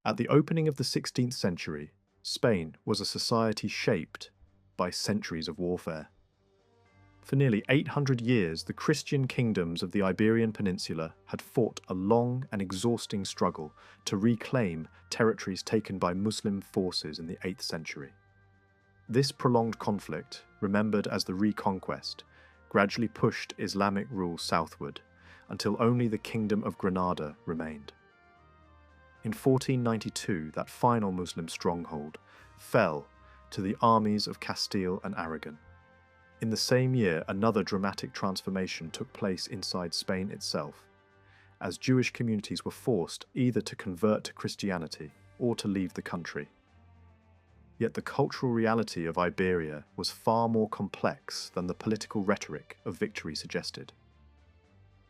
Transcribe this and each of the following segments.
At the opening of the 16th century, Spain was a society shaped by centuries of warfare. For nearly 800 years, the Christian kingdoms of the Iberian Peninsula had fought a long and exhausting struggle to reclaim territories taken by Muslim forces in the 8th century. This prolonged conflict, remembered as the Reconquest, gradually pushed Islamic rule southward, until only the Kingdom of Granada remained. In 1492, that final Muslim stronghold fell to the armies of Castile and Aragon. In the same year, another dramatic transformation took place inside Spain itself, as Jewish communities were forced either to convert to Christianity or to leave the country. Yet the cultural reality of Iberia was far more complex than the political rhetoric of victory suggested.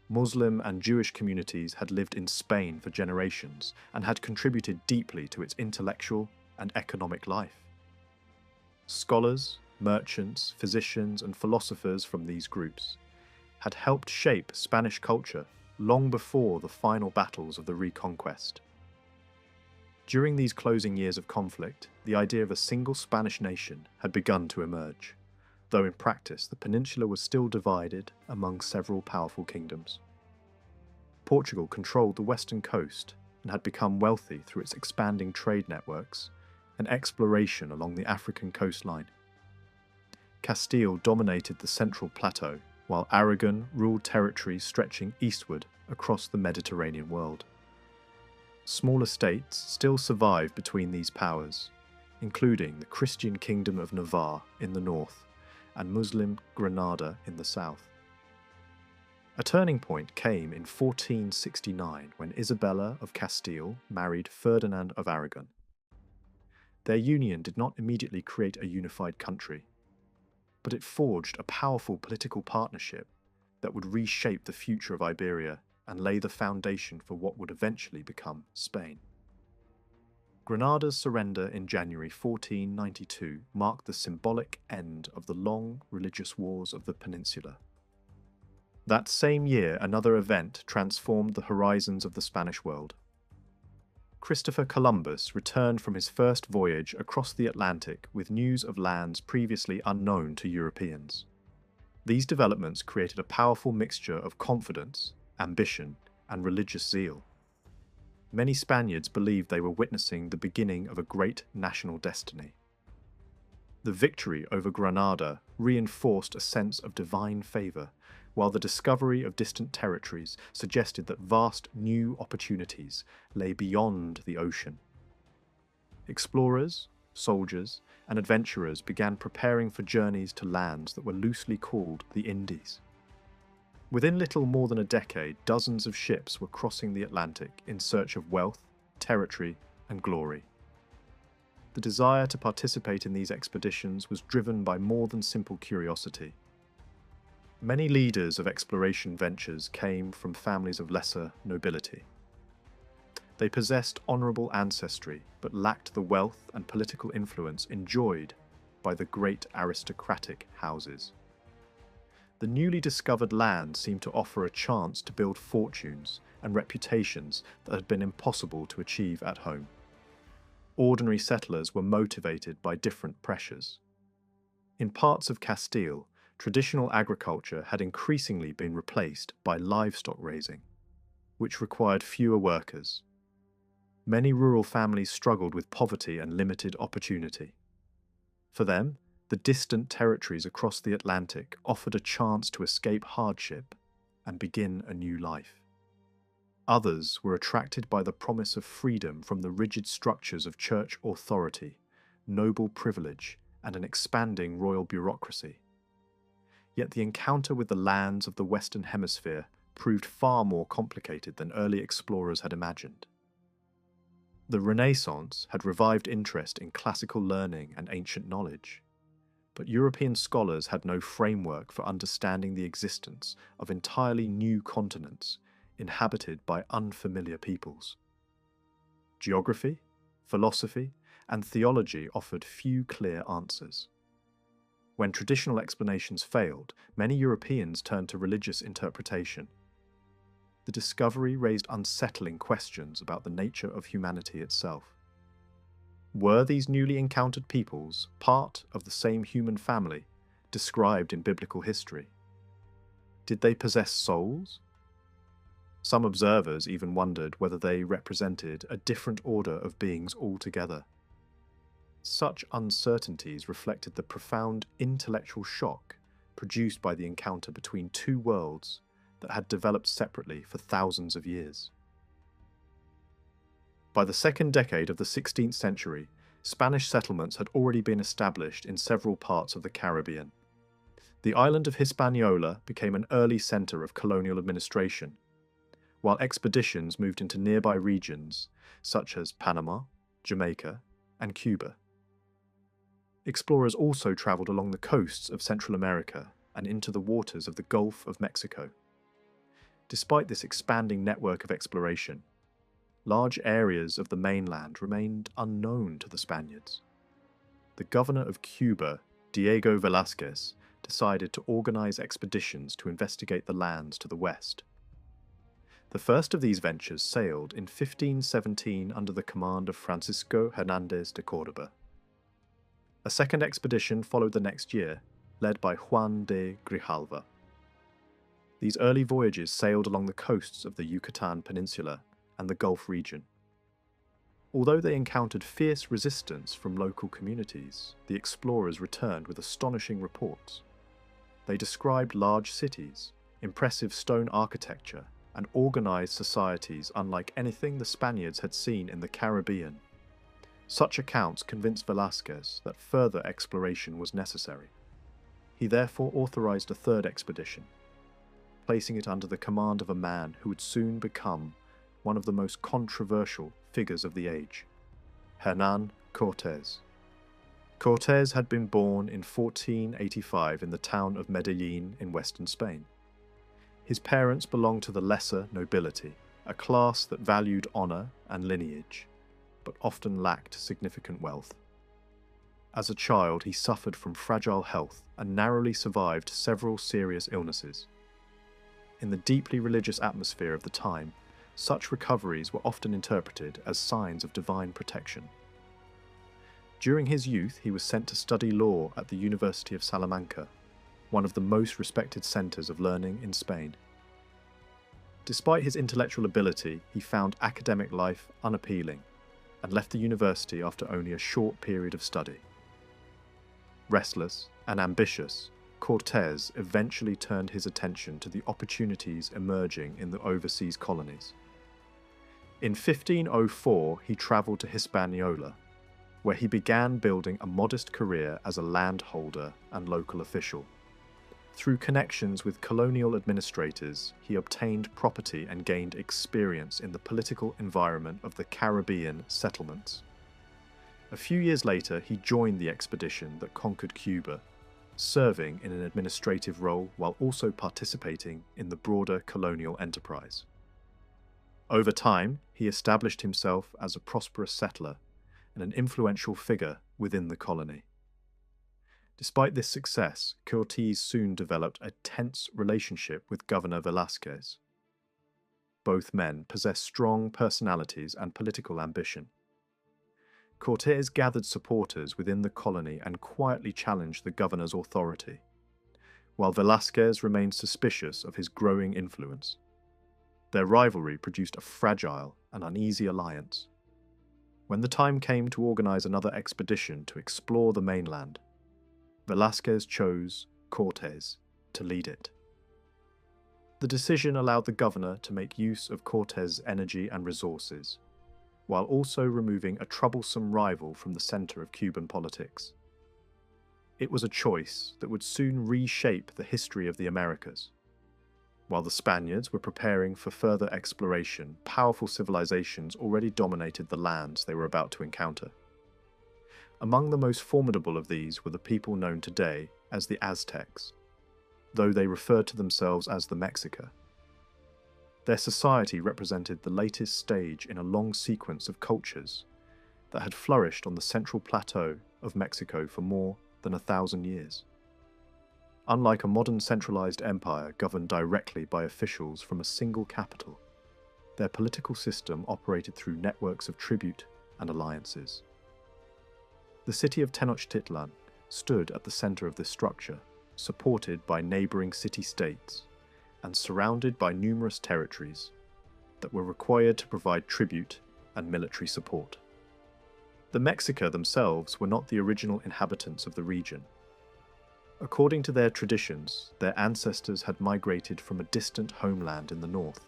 Muslim and Jewish communities had lived in Spain for generations and had contributed deeply to its intellectual and economic life. Scholars, merchants, physicians, and philosophers from these groups had helped shape Spanish culture long before the final battles of the Reconquest. During these closing years of conflict, the idea of a single Spanish nation had begun to emerge, though in practice the peninsula was still divided among several powerful kingdoms. Portugal controlled the western coast and had become wealthy through its expanding trade networks and exploration along the African coastline. Castile dominated the central plateau, while Aragon ruled territories stretching eastward across the Mediterranean world. Smaller states still survived between these powers, including the Christian Kingdom of Navarre in the north and Muslim Granada in the south. A turning point came in 1469 when Isabella of Castile married Ferdinand of Aragon. Their union did not immediately create a unified country, but it forged a powerful political partnership that would reshape the future of Iberia and lay the foundation for what would eventually become Spain. Granada's surrender in January 1492 marked the symbolic end of the long religious wars of the peninsula. That same year, another event transformed the horizons of the Spanish world. Christopher Columbus returned from his first voyage across the Atlantic with news of lands previously unknown to Europeans. These developments created a powerful mixture of confidence, ambition, and religious zeal. Many Spaniards believed they were witnessing the beginning of a great national destiny. The victory over Granada reinforced a sense of divine favor, while the discovery of distant territories suggested that vast new opportunities lay beyond the ocean. Explorers, soldiers, and adventurers began preparing for journeys to lands that were loosely called the Indies. Within little more than a decade, dozens of ships were crossing the Atlantic in search of wealth, territory, and glory. The desire to participate in these expeditions was driven by more than simple curiosity. Many leaders of exploration ventures came from families of lesser nobility. They possessed honourable ancestry, but lacked the wealth and political influence enjoyed by the great aristocratic houses. The newly discovered land seemed to offer a chance to build fortunes and reputations that had been impossible to achieve at home. Ordinary settlers were motivated by different pressures. In parts of Castile, traditional agriculture had increasingly been replaced by livestock raising, which required fewer workers. Many rural families struggled with poverty and limited opportunity. For them, the distant territories across the Atlantic offered a chance to escape hardship and begin a new life. Others were attracted by the promise of freedom from the rigid structures of church authority, noble privilege, and an expanding royal bureaucracy. Yet the encounter with the lands of the Western Hemisphere proved far more complicated than early explorers had imagined. The Renaissance had revived interest in classical learning and ancient knowledge, but European scholars had no framework for understanding the existence of entirely new continents inhabited by unfamiliar peoples. Geography, philosophy, and theology offered few clear answers. When traditional explanations failed, many Europeans turned to religious interpretation. the discovery raised unsettling questions about the nature of humanity itself. Were these newly encountered peoples part of the same human family described in biblical history? Did they possess souls? Some observers even wondered whether they represented a different order of beings altogether. Such uncertainties reflected the profound intellectual shock produced by the encounter between two worlds that had developed separately for thousands of years. By the second decade of the 16th century, Spanish settlements had already been established in several parts of the Caribbean. The island of Hispaniola became an early centre of colonial administration, while expeditions moved into nearby regions such as Panama, Jamaica, and Cuba. Explorers also travelled along the coasts of Central America and into the waters of the Gulf of Mexico. Despite this expanding network of exploration, large areas of the mainland remained unknown to the Spaniards. The governor of Cuba, Diego Velázquez, decided to organise expeditions to investigate the lands to the west. The first of these ventures sailed in 1517 under the command of Francisco Hernández de Córdoba. A second expedition followed the next year, led by Juan de Grijalva. These early voyages sailed along the coasts of the Yucatan Peninsula and the Gulf region. Although they encountered fierce resistance from local communities, the explorers returned with astonishing reports. They described large cities, impressive stone architecture, and organised societies unlike anything the Spaniards had seen in the Caribbean. Such accounts convinced Velázquez that further exploration was necessary. He therefore authorised a third expedition, placing it under the command of a man who would soon become one of the most controversial figures of the age, Hernán Cortés. Cortés had been born in 1485 in the town of Medellín in western Spain. His parents belonged to the lesser nobility, a class that valued honour and lineage, but often lacked significant wealth. As a child, he suffered from fragile health and narrowly survived several serious illnesses. In the deeply religious atmosphere of the time, such recoveries were often interpreted as signs of divine protection. During his youth, he was sent to study law at the University of Salamanca, one of the most respected centres of learning in Spain. Despite his intellectual ability, he found academic life unappealing and left the university after only a short period of study. Restless and ambitious, Cortés eventually turned his attention to the opportunities emerging in the overseas colonies. In 1504, he travelled to Hispaniola, where he began building a modest career as a landholder and local official. Through connections with colonial administrators, he obtained property and gained experience in the political environment of the Caribbean settlements. A few years later, he joined the expedition that conquered Cuba, serving in an administrative role while also participating in the broader colonial enterprise. Over time, he established himself as a prosperous settler and an influential figure within the colony. Despite this success, Cortés soon developed a tense relationship with Governor Velázquez. Both men possessed strong personalities and political ambition. Cortés gathered supporters within the colony and quietly challenged the governor's authority, while Velázquez remained suspicious of his growing influence. Their rivalry produced a fragile and uneasy alliance. When the time came to organize another expedition to explore the mainland, Velázquez chose Cortés to lead it. The decision allowed the governor to make use of Cortés' energy and resources, while also removing a troublesome rival from the center of Cuban politics. It was a choice that would soon reshape the history of the Americas. While the Spaniards were preparing for further exploration, powerful civilizations already dominated the lands they were about to encounter. Among the most formidable of these were the people known today as the Aztecs, though they referred to themselves as the Mexica. Their society represented the latest stage in a long sequence of cultures that had flourished on the central plateau of Mexico for more than 1,000 years. Unlike a modern centralized empire governed directly by officials from a single capital, Their political system operated through networks of tribute and alliances. The city of Tenochtitlan stood at the center of this structure, supported by neighboring city-states and surrounded by numerous territories that were required to provide tribute and military support. The Mexica themselves were not the original inhabitants of the region. According to their traditions, their ancestors had migrated from a distant homeland in the north.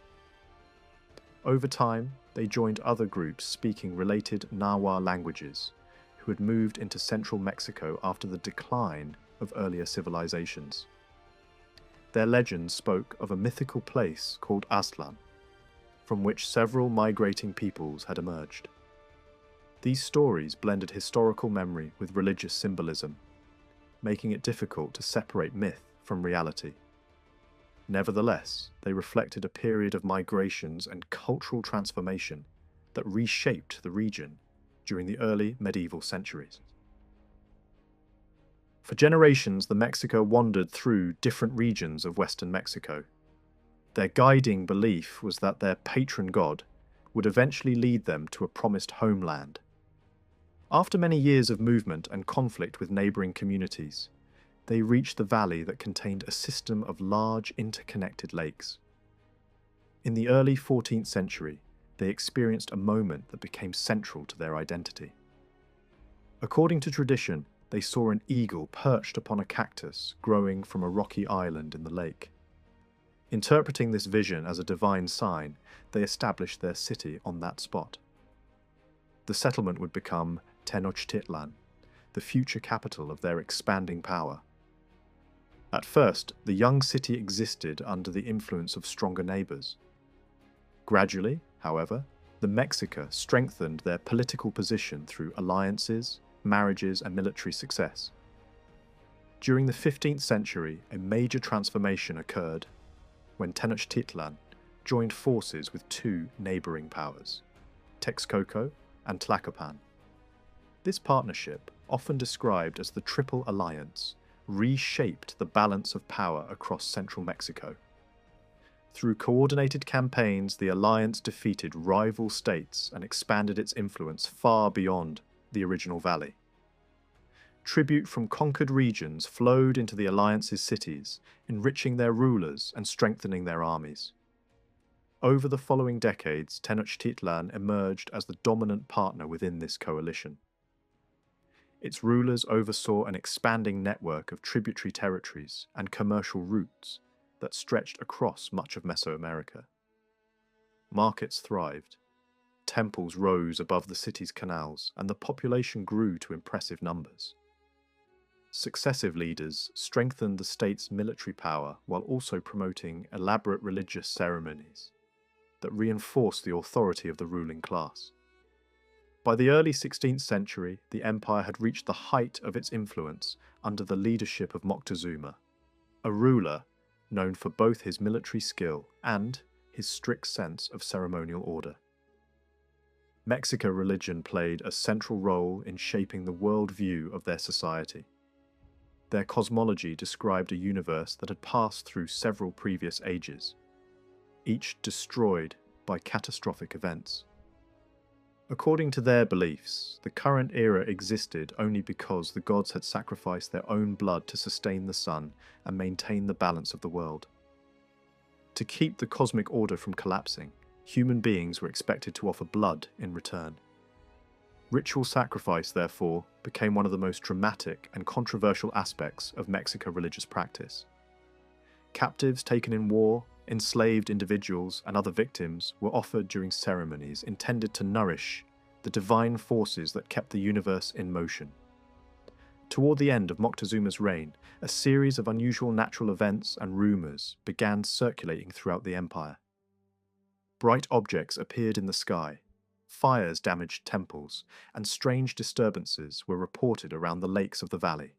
Over time, they joined other groups speaking related Nahua languages, who had moved into central Mexico after the decline of earlier civilizations. Their legends spoke of a mythical place called Aztlan, from which several migrating peoples had emerged. These stories blended historical memory with religious symbolism, making it difficult to separate myth from reality. Nevertheless, they reflected a period of migrations and cultural transformation that reshaped the region during the early medieval centuries. For generations, the Mexica wandered through different regions of western Mexico. Their guiding belief was that their patron god would eventually lead them to a promised homeland. After many years of movement and conflict with neighboring communities, they reached the valley that contained a system of large interconnected lakes. In the early 14th century, they experienced a moment that became central to their identity. According to tradition, they saw an eagle perched upon a cactus growing from a rocky island in the lake. Interpreting this vision as a divine sign, they established their city on that spot. The settlement would become Tenochtitlan, the future capital of their expanding power. At first, the young city existed under the influence of stronger neighbors. Gradually, however, the Mexica strengthened their political position through alliances, marriages, and military success. During the 15th century, a major transformation occurred when Tenochtitlan joined forces with two neighboring powers, Texcoco and Tlacopan. This partnership, often described as the Triple Alliance, reshaped the balance of power across central Mexico. Through coordinated campaigns, the alliance defeated rival states and expanded its influence far beyond the original valley. Tribute from conquered regions flowed into the alliance's cities, enriching their rulers and strengthening their armies. Over the following decades, Tenochtitlan emerged as the dominant partner within this coalition. Its rulers oversaw an expanding network of tributary territories and commercial routes that stretched across much of Mesoamerica. Markets thrived, temples rose above the city's canals, and the population grew to impressive numbers. Successive leaders strengthened the state's military power while also promoting elaborate religious ceremonies that reinforced the authority of the ruling class. By the early 16th century, the empire had reached the height of its influence under the leadership of Moctezuma, a ruler known for both his military skill and his strict sense of ceremonial order. Mexica religion played a central role in shaping the worldview of their society. Their cosmology described a universe that had passed through several previous ages, each destroyed by catastrophic events. According to their beliefs, the current era existed only because the gods had sacrificed their own blood to sustain the sun and maintain the balance of the world. To keep the cosmic order from collapsing, human beings were expected to offer blood in return. Ritual sacrifice, therefore, became one of the most dramatic and controversial aspects of Mexican religious practice. Captives taken in war, enslaved individuals, and other victims were offered during ceremonies intended to nourish the divine forces that kept the universe in motion. Toward the end of Moctezuma's reign, a series of unusual natural events and rumors began circulating throughout the empire. Bright objects appeared in the sky, fires damaged temples, and strange disturbances were reported around the lakes of the valley.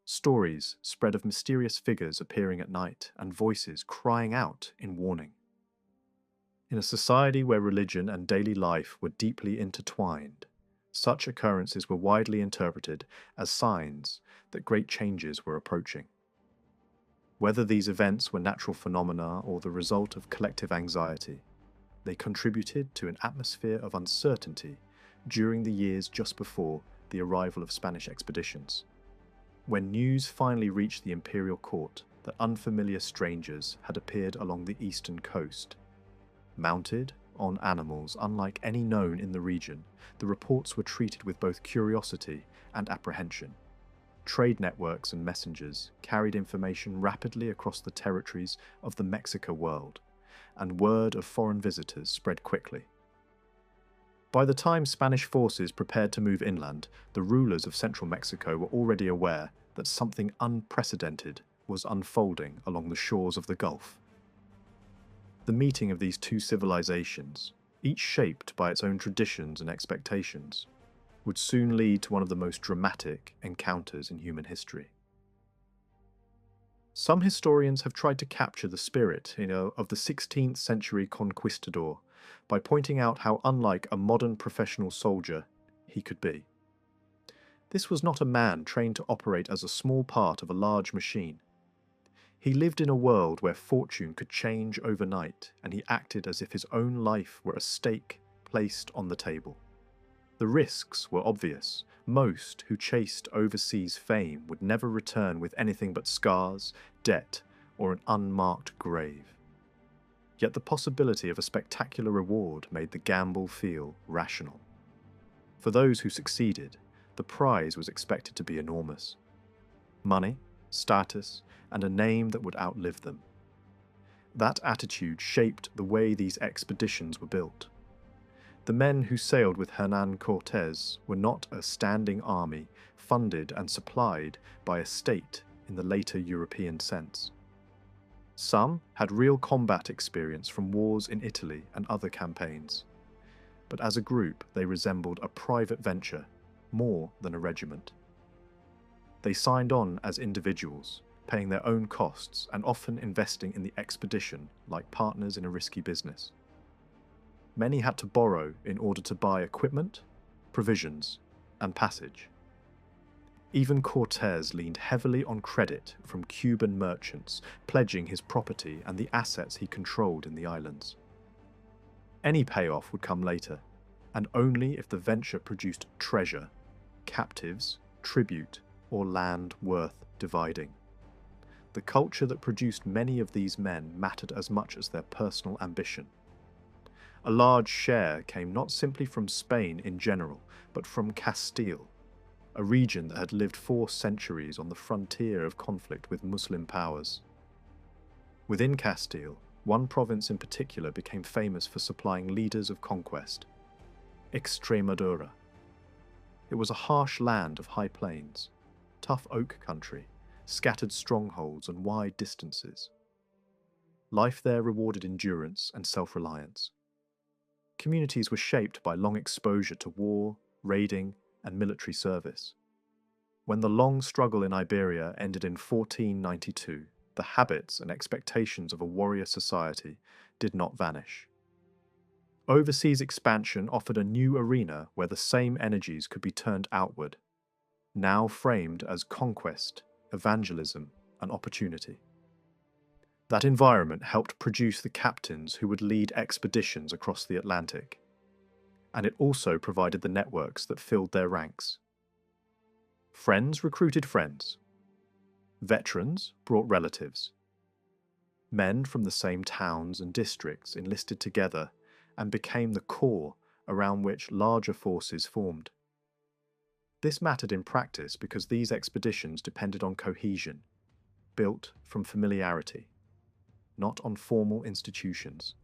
Stories spread of mysterious figures appearing at night and voices crying out in warning. In a society where religion and daily life were deeply intertwined, such occurrences were widely interpreted as signs that great changes were approaching. Whether these events were natural phenomena or the result of collective anxiety, they contributed to an atmosphere of uncertainty during the years just before the arrival of Spanish expeditions. When news finally reached the imperial court that unfamiliar strangers had appeared along the eastern coast, mounted on animals unlike any known in the region, the reports were treated with both curiosity and apprehension. Trade networks and messengers carried information rapidly across the territories of the Mexica world, and word of foreign visitors spread quickly. By the time Spanish forces prepared to move inland, the rulers of central Mexico were already aware that something unprecedented was unfolding along the shores of the Gulf. The meeting of these two civilizations, each shaped by its own traditions and expectations, would soon lead to one of the most dramatic encounters in human history. Some historians have tried to capture the spirit of the 16th century conquistador by pointing out how unlike a modern professional soldier he could be. This was not a man trained to operate as a small part of a large machine. He lived in a world where fortune could change overnight, and he acted as if his own life were a stake placed on the table. The risks were obvious. Most who chased overseas fame would never return with anything but scars, debt, or an unmarked grave. Yet the possibility of a spectacular reward made the gamble feel rational. For those who succeeded, the prize was expected to be enormous. Money, status, and a name that would outlive them. That attitude shaped the way these expeditions were built. The men who sailed with Hernán Cortés were not a standing army funded and supplied by a state in the later European sense. Some had real combat experience from wars in Italy and other campaigns, but as a group they resembled a private venture more than a regiment. They signed on as individuals, paying their own costs and often investing in the expedition like partners in a risky business. Many had to borrow in order to buy equipment, provisions, and passage. Even Cortés leaned heavily on credit from Cuban merchants, pledging his property and the assets he controlled in the islands. Any payoff would come later, and only if the venture produced treasure, captives, tribute, or land worth dividing. The culture that produced many of these men mattered as much as their personal ambition. A large share came not simply from Spain in general, but from Castile, a region that had lived 4 centuries on the frontier of conflict with Muslim powers. Within Castile, one province in particular became famous for supplying leaders of conquest: Extremadura. It was a harsh land of high plains, tough oak country, scattered strongholds and wide distances. Life there rewarded endurance and self-reliance. Communities were shaped by long exposure to war, raiding, and military service. When the long struggle in Iberia ended in 1492, the habits and expectations of a warrior society did not vanish. Overseas expansion offered a new arena where the same energies could be turned outward, now framed as conquest, evangelism, and opportunity. That environment helped produce the captains who would lead expeditions across the Atlantic, and it also provided the networks that filled their ranks. Friends recruited friends. Veterans brought relatives. Men from the same towns and districts enlisted together and became the core around which larger forces formed. This mattered in practice because these expeditions depended on cohesion, built from familiarity, not on formal institutions.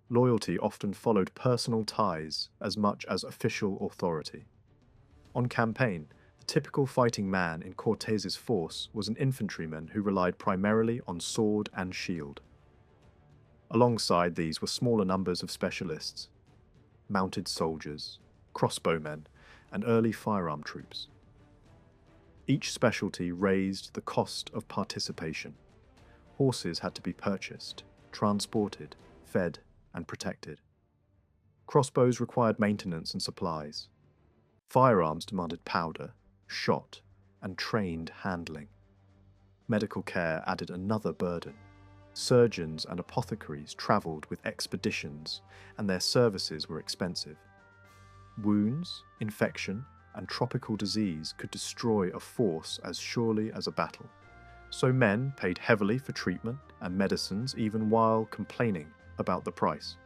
Loyalty often followed personal ties as much as official authority. On campaign, the typical fighting man in Cortés's force was an infantryman who relied primarily on sword and shield. Alongside these were smaller numbers of specialists, mounted soldiers, crossbowmen, and early firearm troops. Each specialty raised the cost of participation. Horses had to be purchased, transported, fed, and protected. Crossbows required maintenance and supplies. Firearms demanded powder, shot, and trained handling. Medical care added another burden. Surgeons and apothecaries travelled with expeditions, and their services were expensive. Wounds, infection, and tropical disease could destroy a force as surely as a battle, so men paid heavily for treatment and medicines even while complaining about the price.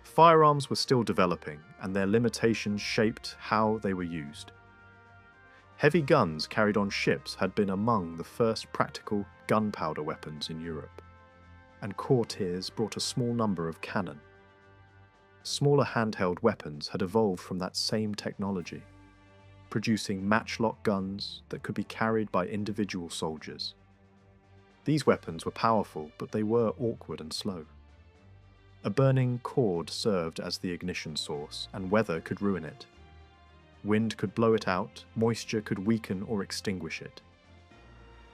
Firearms were still developing, and their limitations shaped how they were used. Heavy guns carried on ships had been among the first practical gunpowder weapons in Europe, and courtiers brought a small number of cannon. Smaller handheld weapons had evolved from that same technology, producing matchlock guns that could be carried by individual soldiers. These weapons were powerful, but they were awkward and slow. A burning cord served as the ignition source, and weather could ruin it. Wind could blow it out, moisture could weaken or extinguish it.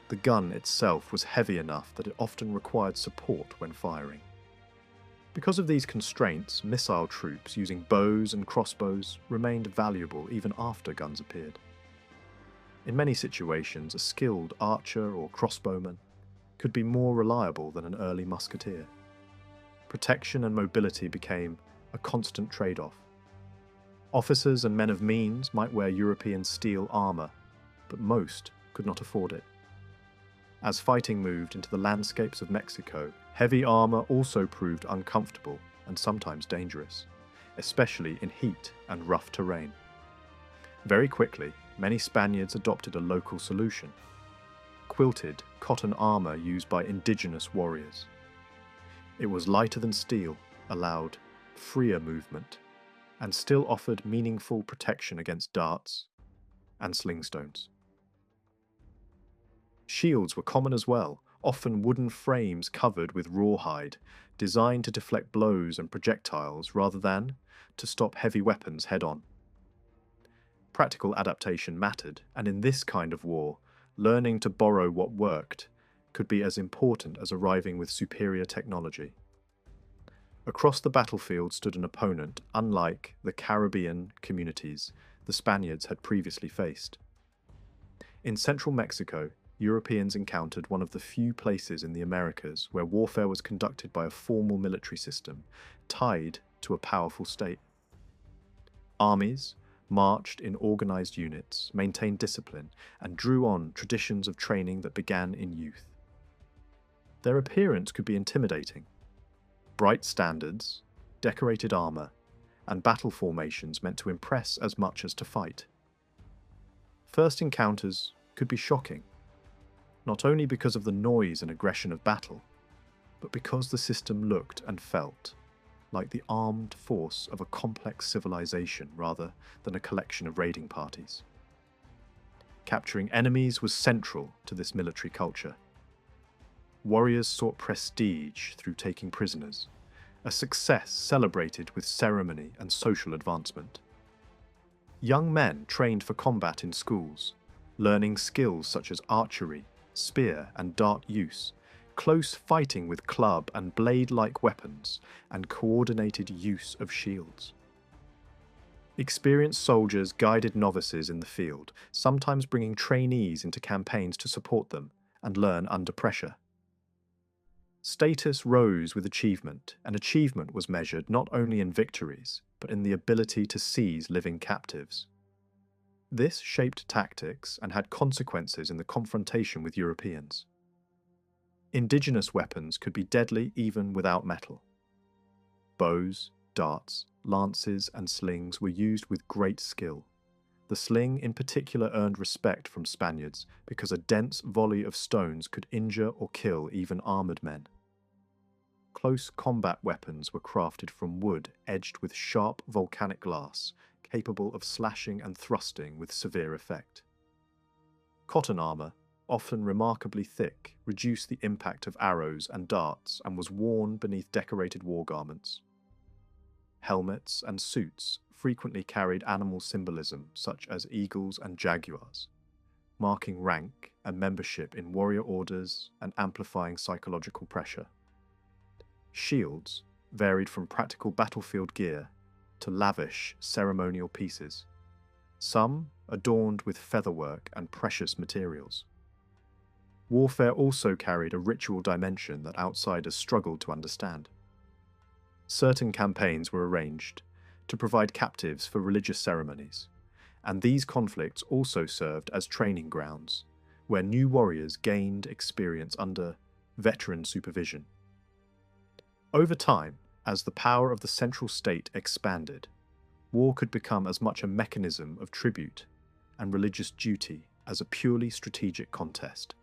The gun itself was heavy enough that it often required support when firing. Because of these constraints, missile troops using bows and crossbows remained valuable even after guns appeared. In many situations, a skilled archer or crossbowman could be more reliable than an early musketeer. Protection and mobility became a constant trade-off. Officers and men of means might wear European steel armour, but most could not afford it. As fighting moved into the landscapes of Mexico, heavy armour also proved uncomfortable and sometimes dangerous, especially in heat and rough terrain. Very quickly, many Spaniards adopted a local solution: quilted cotton armour used by indigenous warriors. It was lighter than steel, allowed freer movement, and still offered meaningful protection against darts and sling stones. Shields were common as well, often wooden frames covered with rawhide, designed to deflect blows and projectiles rather than to stop heavy weapons head-on. Practical adaptation mattered, and in this kind of war, learning to borrow what worked could be as important as arriving with superior technology. Across the battlefield stood an opponent unlike the Caribbean communities the Spaniards had previously faced. In central Mexico, Europeans encountered one of the few places in the Americas where warfare was conducted by a formal military system, tied to a powerful state. Armies marched in organized units, maintained discipline, and drew on traditions of training that began in youth. Their appearance could be intimidating. Bright standards, decorated armor, and battle formations meant to impress as much as to fight. First encounters could be shocking, not only because of the noise and aggression of battle, but because the system looked and felt like the armed force of a complex civilization rather than a collection of raiding parties. Capturing enemies was central to this military culture. Warriors sought prestige through taking prisoners, a success celebrated with ceremony and social advancement. Young men trained for combat in schools, learning skills such as archery, spear and dart use, close fighting with club and blade-like weapons, and coordinated use of shields. Experienced soldiers guided novices in the field, sometimes bringing trainees into campaigns to support them and learn under pressure. Status rose with achievement, and achievement was measured not only in victories, but in the ability to seize living captives. This shaped tactics and had consequences in the confrontation with Europeans. Indigenous weapons could be deadly even without metal. Bows, darts, lances, and slings were used with great skill. The sling in particular earned respect from Spaniards because a dense volley of stones could injure or kill even armoured men. Close combat weapons were crafted from wood edged with sharp volcanic glass, capable of slashing and thrusting with severe effect. Cotton armour, often remarkably thick, reduced the impact of arrows and darts and was worn beneath decorated war garments. Helmets and suits frequently carried animal symbolism such as eagles and jaguars, marking rank and membership in warrior orders and amplifying psychological pressure. Shields varied from practical battlefield gear to lavish ceremonial pieces, some adorned with featherwork and precious materials. Warfare also carried a ritual dimension that outsiders struggled to understand. Certain campaigns were arranged to provide captives for religious ceremonies, and these conflicts also served as training grounds, where new warriors gained experience under veteran supervision. Over time, as the power of the central state expanded, war could become as much a mechanism of tribute and religious duty as a purely strategic contest.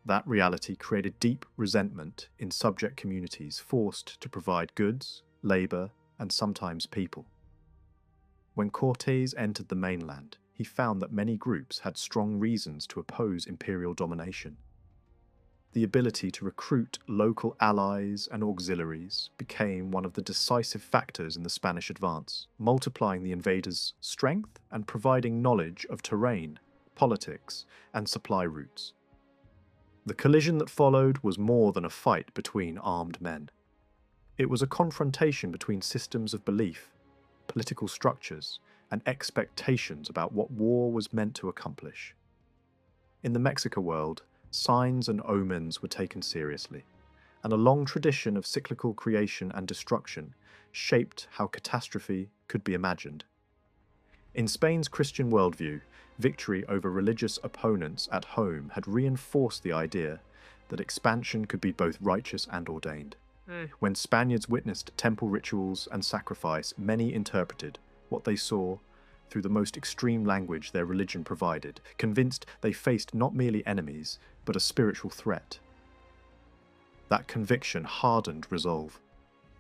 That reality created deep resentment in subject communities forced to provide goods, labor, and sometimes people. When Cortés entered the mainland, he found that many groups had strong reasons to oppose imperial domination. The ability to recruit local allies and auxiliaries became one of the decisive factors in the Spanish advance, multiplying the invaders' strength and providing knowledge of terrain, politics, and supply routes. The collision that followed was more than a fight between armed men. It was a confrontation between systems of belief, political structures, and expectations about what war was meant to accomplish. In the Mexico world, signs and omens were taken seriously, and a long tradition of cyclical creation and destruction shaped how catastrophe could be imagined. In Spain's Christian worldview, victory over religious opponents at home had reinforced the idea that expansion could be both righteous and ordained. When Spaniards witnessed temple rituals and sacrifice, many interpreted what they saw through the most extreme language their religion provided, convinced they faced not merely enemies, but a spiritual threat. That conviction hardened resolve,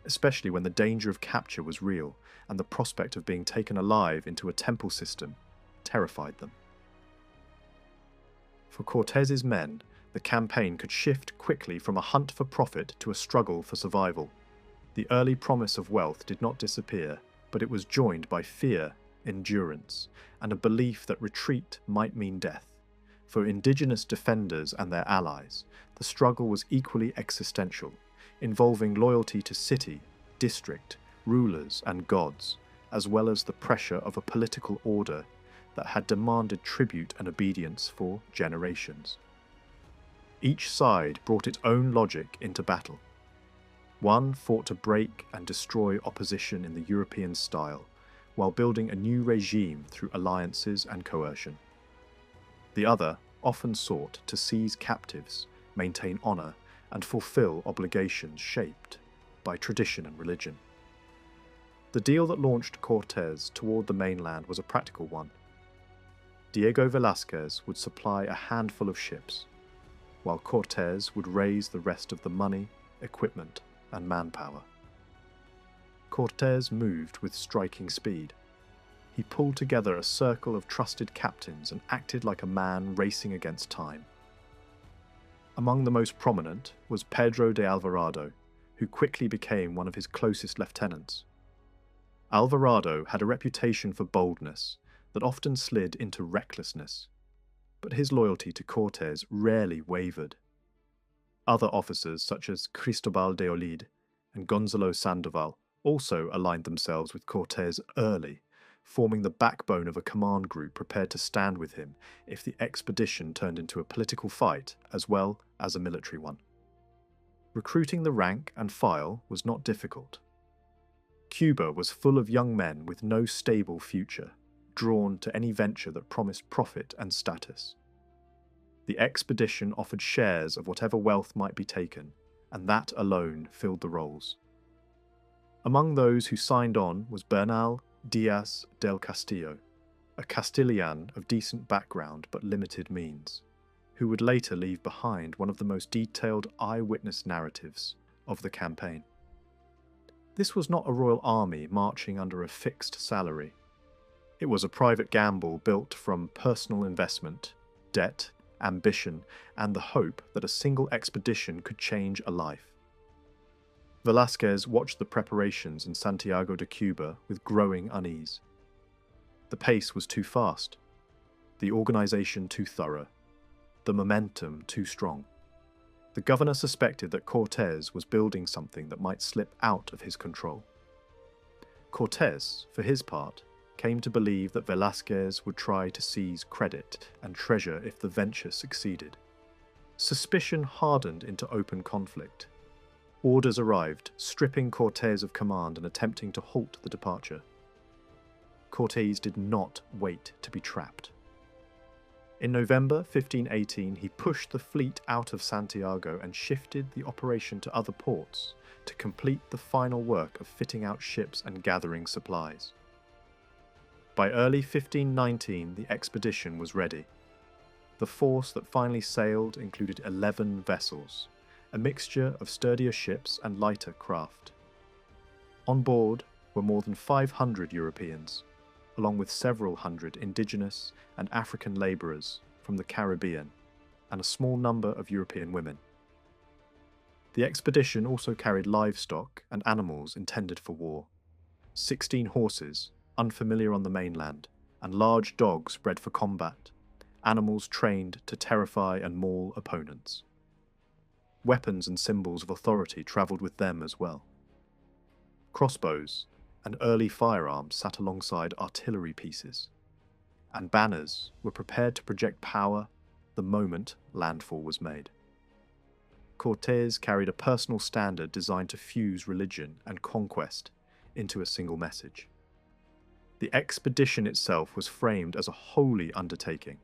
especially when the danger of capture was real and the prospect of being taken alive into a temple system terrified them. For Cortés's men, the campaign could shift quickly from a hunt for profit to a struggle for survival. The early promise of wealth did not disappear, but it was joined by fear, endurance, and a belief that retreat might mean death. For indigenous defenders and their allies, the struggle was equally existential, involving loyalty to city, district, rulers, and gods, as well as the pressure of a political order that had demanded tribute and obedience for generations. Each side brought its own logic into battle. One fought to break and destroy opposition in the European style, while building a new regime through alliances and coercion. The other often sought to seize captives, maintain honor, and fulfill obligations shaped by tradition and religion. The deal that launched Cortés toward the mainland was a practical one. Diego Velázquez would supply a handful of ships, while Cortés would raise the rest of the money, equipment, and manpower. Cortés moved with striking speed. He pulled together a circle of trusted captains and acted like a man racing against time. Among the most prominent was Pedro de Alvarado, who quickly became one of his closest lieutenants. Alvarado had a reputation for boldness that often slid into recklessness, but his loyalty to Cortés rarely wavered. Other officers such as Cristobal de Olid and Gonzalo Sandoval also aligned themselves with Cortés early, forming the backbone of a command group prepared to stand with him if the expedition turned into a political fight as well as a military one. Recruiting the rank and file was not difficult. Cuba was full of young men with no stable future, drawn to any venture that promised profit and status. The expedition offered shares of whatever wealth might be taken, and that alone filled the roles. Among those who signed on was Bernal Diaz del Castillo, a Castilian of decent background but limited means, who would later leave behind one of the most detailed eyewitness narratives of the campaign. This was not a royal army marching under a fixed salary. It was a private gamble built from personal investment, debt, ambition, and the hope that a single expedition could change a life. Velázquez watched the preparations in Santiago de Cuba with growing unease. The pace was too fast, the organization too thorough, the momentum too strong. The governor suspected that Cortés was building something that might slip out of his control. Cortés, for his part, came to believe that Velázquez would try to seize credit and treasure if the venture succeeded. Suspicion hardened into open conflict. Orders arrived, stripping Cortés of command and attempting to halt the departure. Cortés did not wait to be trapped. In November 1518, he pushed the fleet out of Santiago and shifted the operation to other ports to complete the final work of fitting out ships and gathering supplies. By early 1519, the expedition was ready. The force that finally sailed included 11 vessels, a mixture of sturdier ships and lighter craft. On board were more than 500 Europeans, along with several hundred indigenous and African labourers from the Caribbean, and a small number of European women. The expedition also carried livestock and animals intended for war: 16 horses, unfamiliar on the mainland, and large dogs bred for combat, animals trained to terrify and maul opponents. Weapons and symbols of authority travelled with them as well. Crossbows and early firearms sat alongside artillery pieces, and banners were prepared to project power the moment landfall was made. Cortés carried a personal standard designed to fuse religion and conquest into a single message. The expedition itself was framed as a holy undertaking,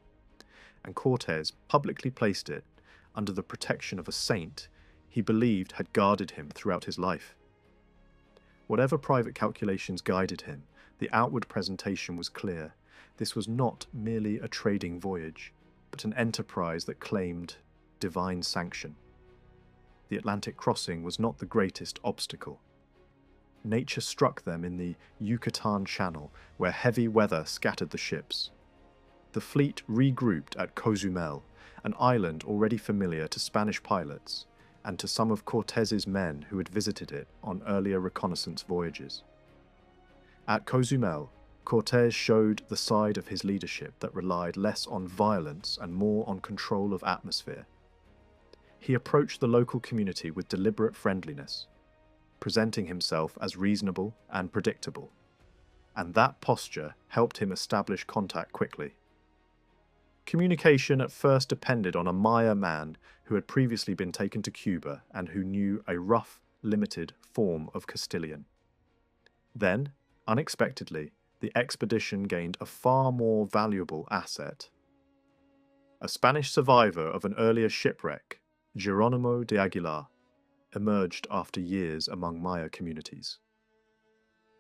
and Cortés publicly placed it under the protection of a saint he believed had guarded him throughout his life. Whatever private calculations guided him, the outward presentation was clear. This was not merely a trading voyage, but an enterprise that claimed divine sanction. The Atlantic crossing was not the greatest obstacle. Nature struck them in the Yucatan Channel, where heavy weather scattered the ships. The fleet regrouped at Cozumel, an island already familiar to Spanish pilots and to some of Cortés's men who had visited it on earlier reconnaissance voyages. At Cozumel, Cortés showed the side of his leadership that relied less on violence and more on control of atmosphere. He approached the local community with deliberate friendliness, presenting himself as reasonable and predictable, and that posture helped him establish contact quickly. Communication at first depended on a Maya man who had previously been taken to Cuba and who knew a rough, limited form of Castilian. Then, unexpectedly, the expedition gained a far more valuable asset. A Spanish survivor of an earlier shipwreck, Jerónimo de Aguilar, emerged after years among Maya communities.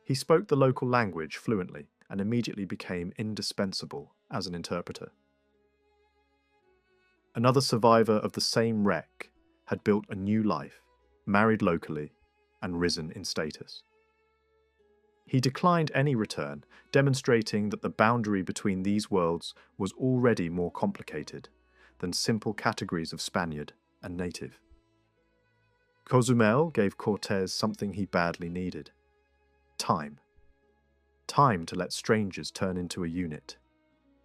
He spoke the local language fluently and immediately became indispensable as an interpreter. Another survivor of the same wreck had built a new life, married locally, and risen in status. He declined any return, demonstrating that the boundary between these worlds was already more complicated than simple categories of Spaniard and native. Cozumel gave Cortés something he badly needed: time. Time to let strangers turn into a unit,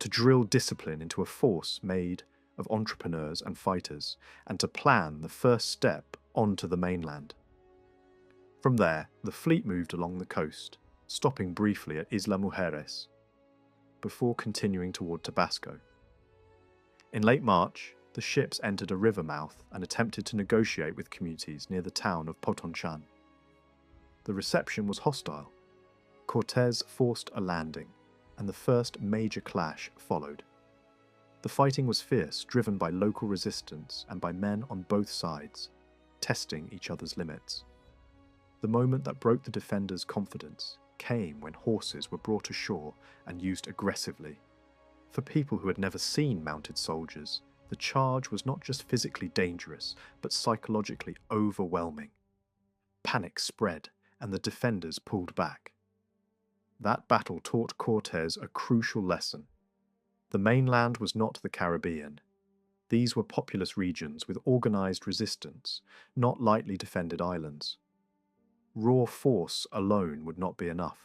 to drill discipline into a force made of entrepreneurs and fighters, and to plan the first step onto the mainland. From there, the fleet moved along the coast, stopping briefly at Isla Mujeres, before continuing toward Tabasco. In late March, the ships entered a river mouth and attempted to negotiate with communities near the town of Potonchan. The reception was hostile. Cortés forced a landing, and the first major clash followed. The fighting was fierce, driven by local resistance and by men on both sides, testing each other's limits. The moment that broke the defenders' confidence came when horses were brought ashore and used aggressively. For people who had never seen mounted soldiers, the charge was not just physically dangerous, but psychologically overwhelming. Panic spread, and the defenders pulled back. That battle taught Cortés a crucial lesson. The mainland was not the Caribbean. These were populous regions with organized resistance, not lightly defended islands. Raw force alone would not be enough.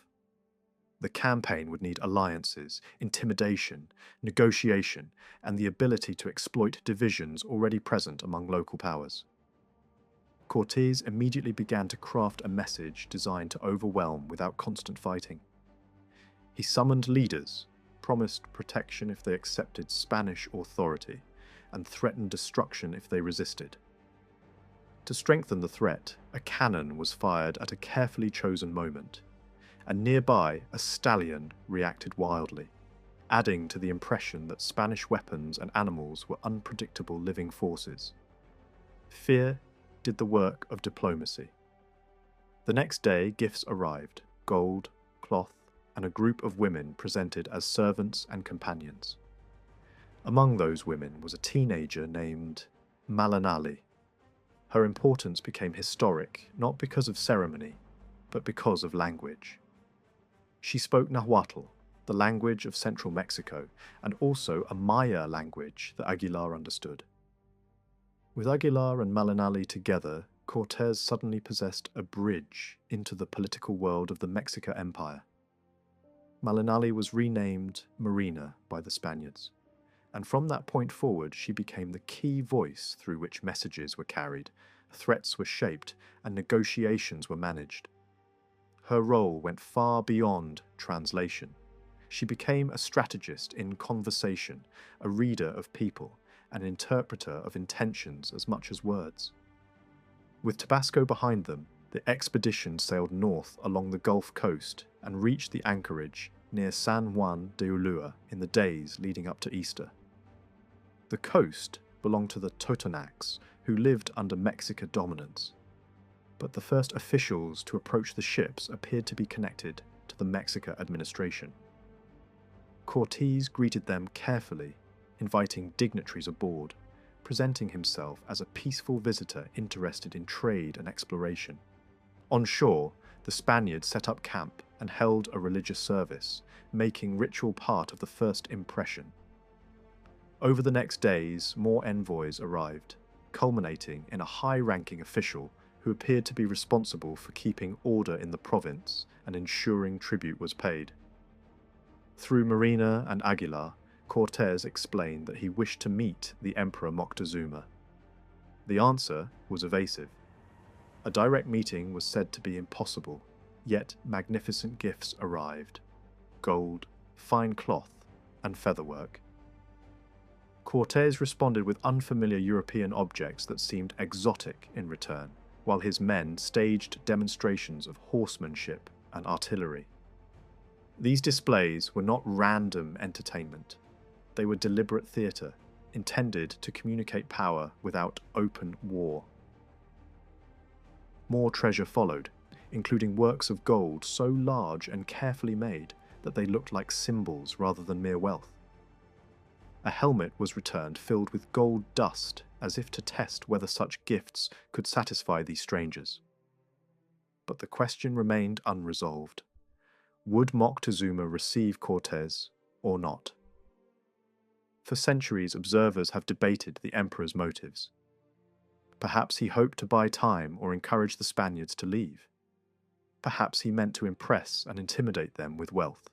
The campaign would need alliances, intimidation, negotiation, and the ability to exploit divisions already present among local powers. Cortés immediately began to craft a message designed to overwhelm without constant fighting. He summoned leaders, promised protection if they accepted Spanish authority, and threatened destruction if they resisted. To strengthen the threat, a cannon was fired at a carefully chosen moment, and nearby a stallion reacted wildly, adding to the impression that Spanish weapons and animals were unpredictable living forces. Fear did the work of diplomacy. The next day, gifts arrived: gold, cloth, and a group of women presented as servants and companions. Among those women was a teenager named Malinali. Her importance became historic not because of ceremony, but because of language. She spoke Nahuatl, the language of central Mexico, and also a Maya language that Aguilar understood. With Aguilar and Malinali together, Cortés suddenly possessed a bridge into the political world of the Mexican Empire. Malinali was renamed Marina by the Spaniards, and from that point forward she became the key voice through which messages were carried, threats were shaped, and negotiations were managed. Her role went far beyond translation. She became a strategist in conversation, a reader of people, an interpreter of intentions as much as words. With Tabasco behind them, the expedition sailed north along the Gulf Coast and reached the anchorage near San Juan de Ulua in the days leading up to Easter. The coast belonged to the Totonacs, who lived under Mexican dominance, but the first officials to approach the ships appeared to be connected to the Mexican administration. Cortés greeted them carefully, inviting dignitaries aboard, presenting himself as a peaceful visitor interested in trade and exploration. On shore, the Spaniards set up camp and held a religious service, making ritual part of the first impression. Over the next days, more envoys arrived, culminating in a high-ranking official who appeared to be responsible for keeping order in the province and ensuring tribute was paid. Through Marina and Aguilar, Cortés explained that he wished to meet the Emperor Moctezuma. The answer was evasive. A direct meeting was said to be impossible, yet magnificent gifts arrived: gold, fine cloth, and featherwork. Cortés responded with unfamiliar European objects that seemed exotic in return, while his men staged demonstrations of horsemanship and artillery. These displays were not random entertainment. They were deliberate theatre, intended to communicate power without open war. More treasure followed, including works of gold so large and carefully made that they looked like symbols rather than mere wealth. A helmet was returned filled with gold dust, as if to test whether such gifts could satisfy these strangers. But the question remained unresolved. Would Moctezuma receive Cortés or not? For centuries, observers have debated the emperor's motives. Perhaps he hoped to buy time or encourage the Spaniards to leave. Perhaps he meant to impress and intimidate them with wealth.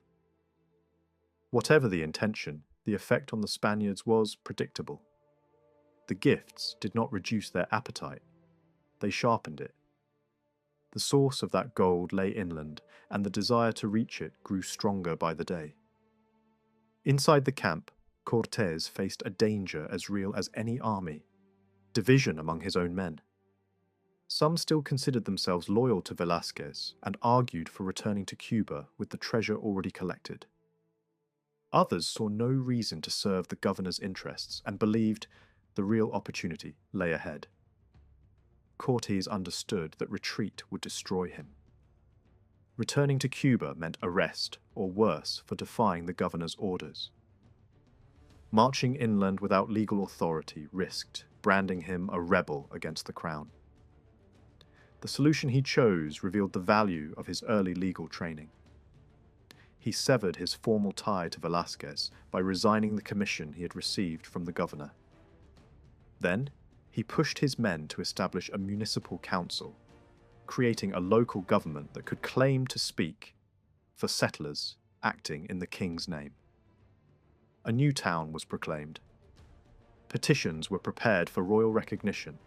Whatever the intention, the effect on the Spaniards was predictable. The gifts did not reduce their appetite, they sharpened it. The source of that gold lay inland, and the desire to reach it grew stronger by the day. Inside the camp, Cortés faced a danger as real as any army: division among his own men. Some still considered themselves loyal to Velázquez and argued for returning to Cuba with the treasure already collected. Others saw no reason to serve the governor's interests and believed the real opportunity lay ahead. Cortés understood that retreat would destroy him. Returning to Cuba meant arrest, or worse, for defying the governor's orders. Marching inland without legal authority risked branding him a rebel against the crown. The solution he chose revealed the value of his early legal training. He severed his formal tie to Velázquez by resigning the commission he had received from the governor. Then, he pushed his men to establish a municipal council, creating a local government that could claim to speak for settlers acting in the king's name. A new town was proclaimed. Petitions were prepared for royal recognition,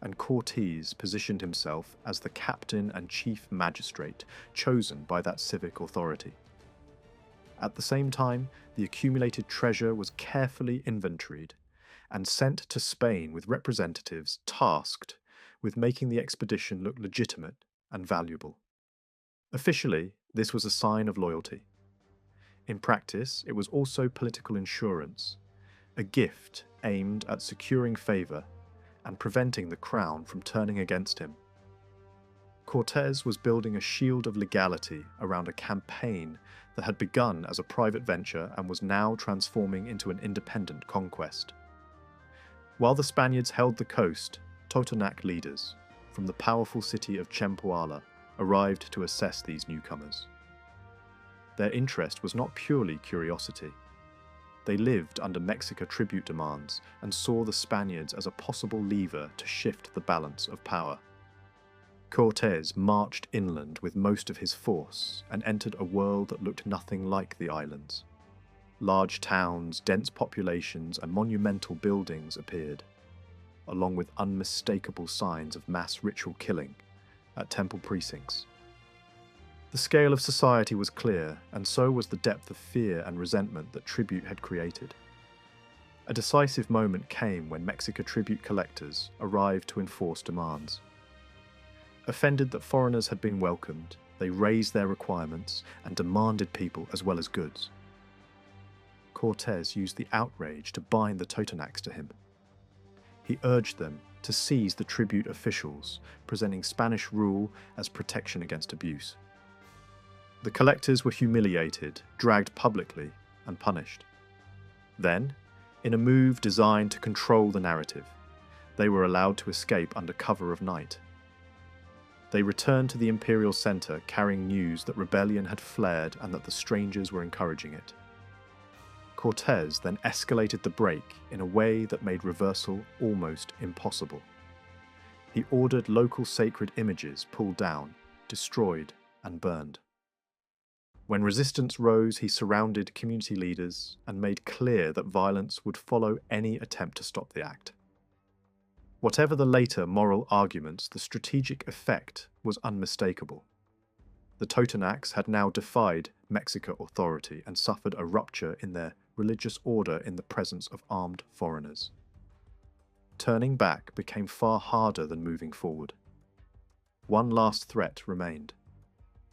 and Cortés positioned himself as the captain and chief magistrate chosen by that civic authority. At the same time, the accumulated treasure was carefully inventoried, and sent to Spain with representatives tasked with making the expedition look legitimate and valuable. Officially, this was a sign of loyalty. In practice, it was also political insurance, a gift aimed at securing favour and preventing the crown from turning against him. Cortés was building a shield of legality around a campaign that had begun as a private venture and was now transforming into an independent conquest. While the Spaniards held the coast, Totonac leaders from the powerful city of Chempoala arrived to assess these newcomers. Their interest was not purely curiosity. They lived under Mexica tribute demands and saw the Spaniards as a possible lever to shift the balance of power. Cortés marched inland with most of his force and entered a world that looked nothing like the islands. Large towns, dense populations, and monumental buildings appeared, along with unmistakable signs of mass ritual killing at temple precincts. The scale of society was clear, and so was the depth of fear and resentment that tribute had created. A decisive moment came when Mexica tribute collectors arrived to enforce demands. Offended that foreigners had been welcomed, they raised their requirements and demanded people as well as goods. Cortés used the outrage to bind the Totonacs to him. He urged them to seize the tribute officials, presenting Spanish rule as protection against abuse. The collectors were humiliated, dragged publicly, and punished. Then, in a move designed to control the narrative, they were allowed to escape under cover of night. They returned to the imperial centre carrying news that rebellion had flared and that the strangers were encouraging it. Cortés then escalated the break in a way that made reversal almost impossible. He ordered local sacred images pulled down, destroyed, and burned. When resistance rose, he surrounded community leaders and made clear that violence would follow any attempt to stop the act. Whatever the later moral arguments, the strategic effect was unmistakable. The Totonacs had now defied Mexican authority and suffered a rupture in their religious order in the presence of armed foreigners. Turning back became far harder than moving forward. One last threat remained: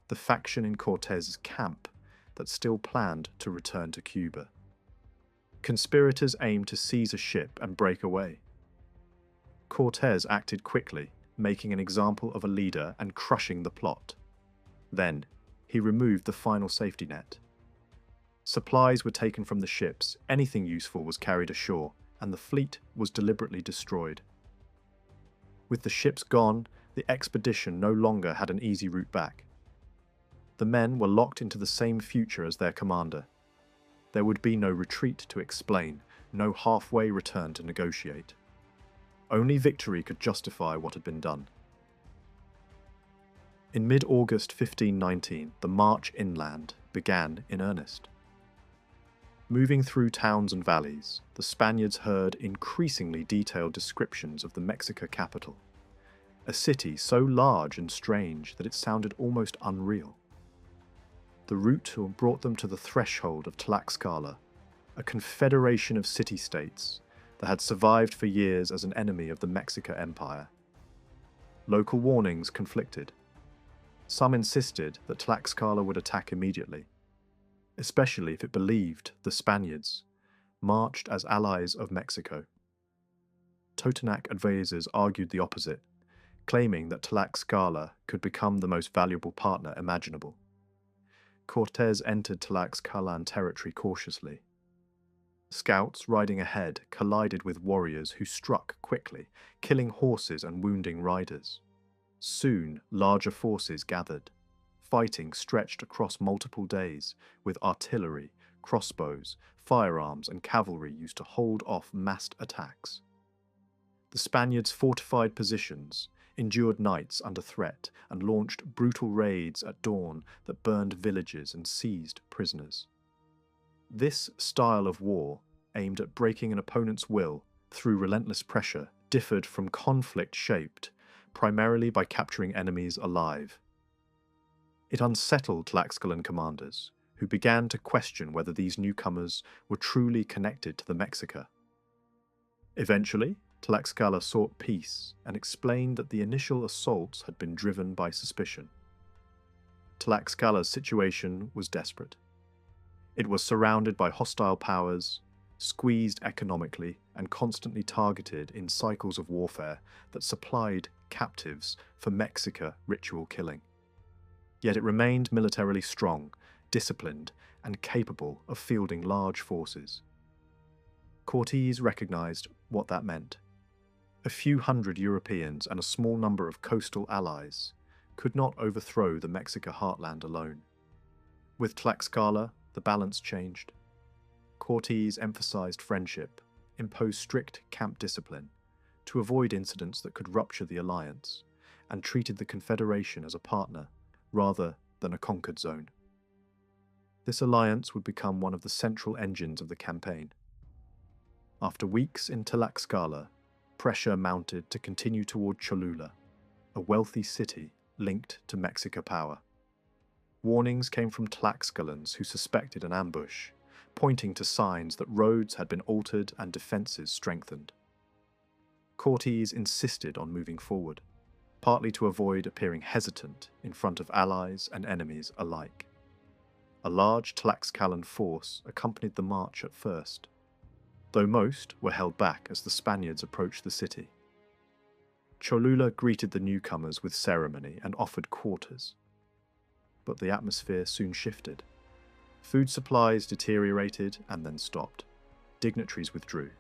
the faction in Cortés' camp that still planned to return to Cuba. Conspirators aimed to seize a ship and break away. Cortés acted quickly, making an example of a leader and crushing the plot. Then, he removed the final safety net. Supplies were taken from the ships, anything useful was carried ashore, and the fleet was deliberately destroyed. With the ships gone, the expedition no longer had an easy route back. The men were locked into the same future as their commander. There would be no retreat to explain, no halfway return to negotiate. Only victory could justify what had been done. In mid-August 1519, the march inland began in earnest. Moving through towns and valleys, the Spaniards heard increasingly detailed descriptions of the Mexica capital, a city so large and strange that it sounded almost unreal. The route brought them to the threshold of Tlaxcala, a confederation of city-states that had survived for years as an enemy of the Aztec Empire. Local warnings conflicted. Some insisted that Tlaxcala would attack immediately, especially if it believed the Spaniards marched as allies of Mexico. Totonac advisors argued the opposite, claiming that Tlaxcala could become the most valuable partner imaginable. Cortés entered Tlaxcalan territory cautiously. Scouts riding ahead collided with warriors who struck quickly, killing horses and wounding riders. Soon, larger forces gathered. Fighting stretched across multiple days, with artillery, crossbows, firearms, and cavalry used to hold off massed attacks. The Spaniards fortified positions, endured nights under threat, and launched brutal raids at dawn that burned villages and seized prisoners. This style of war, aimed at breaking an opponent's will through relentless pressure, differed from conflict shaped primarily by capturing enemies alive. It unsettled Tlaxcalan commanders, who began to question whether these newcomers were truly connected to the Mexica. Eventually, Tlaxcala sought peace and explained that the initial assaults had been driven by suspicion. Tlaxcala's situation was desperate. It was surrounded by hostile powers, squeezed economically, and constantly targeted in cycles of warfare that supplied captives for Mexica ritual killing. Yet it remained militarily strong, disciplined, and capable of fielding large forces. Cortés recognized what that meant. A few hundred Europeans and a small number of coastal allies could not overthrow the Mexica heartland alone. With Tlaxcala, the balance changed. Cortés emphasized friendship, imposed strict camp discipline to avoid incidents that could rupture the alliance, and treated the Confederation as a partner rather than a conquered zone. This alliance would become one of the central engines of the campaign. After weeks in Tlaxcala, pressure mounted to continue toward Cholula, a wealthy city linked to Mexica power. Warnings came from Tlaxcalans who suspected an ambush, pointing to signs that roads had been altered and defences strengthened. Cortés insisted on moving forward, partly to avoid appearing hesitant in front of allies and enemies alike. A large Tlaxcalan force accompanied the march at first, though most were held back as the Spaniards approached the city. Cholula greeted the newcomers with ceremony and offered quarters. But the atmosphere soon shifted. Food supplies deteriorated and then stopped. Dignitaries withdrew.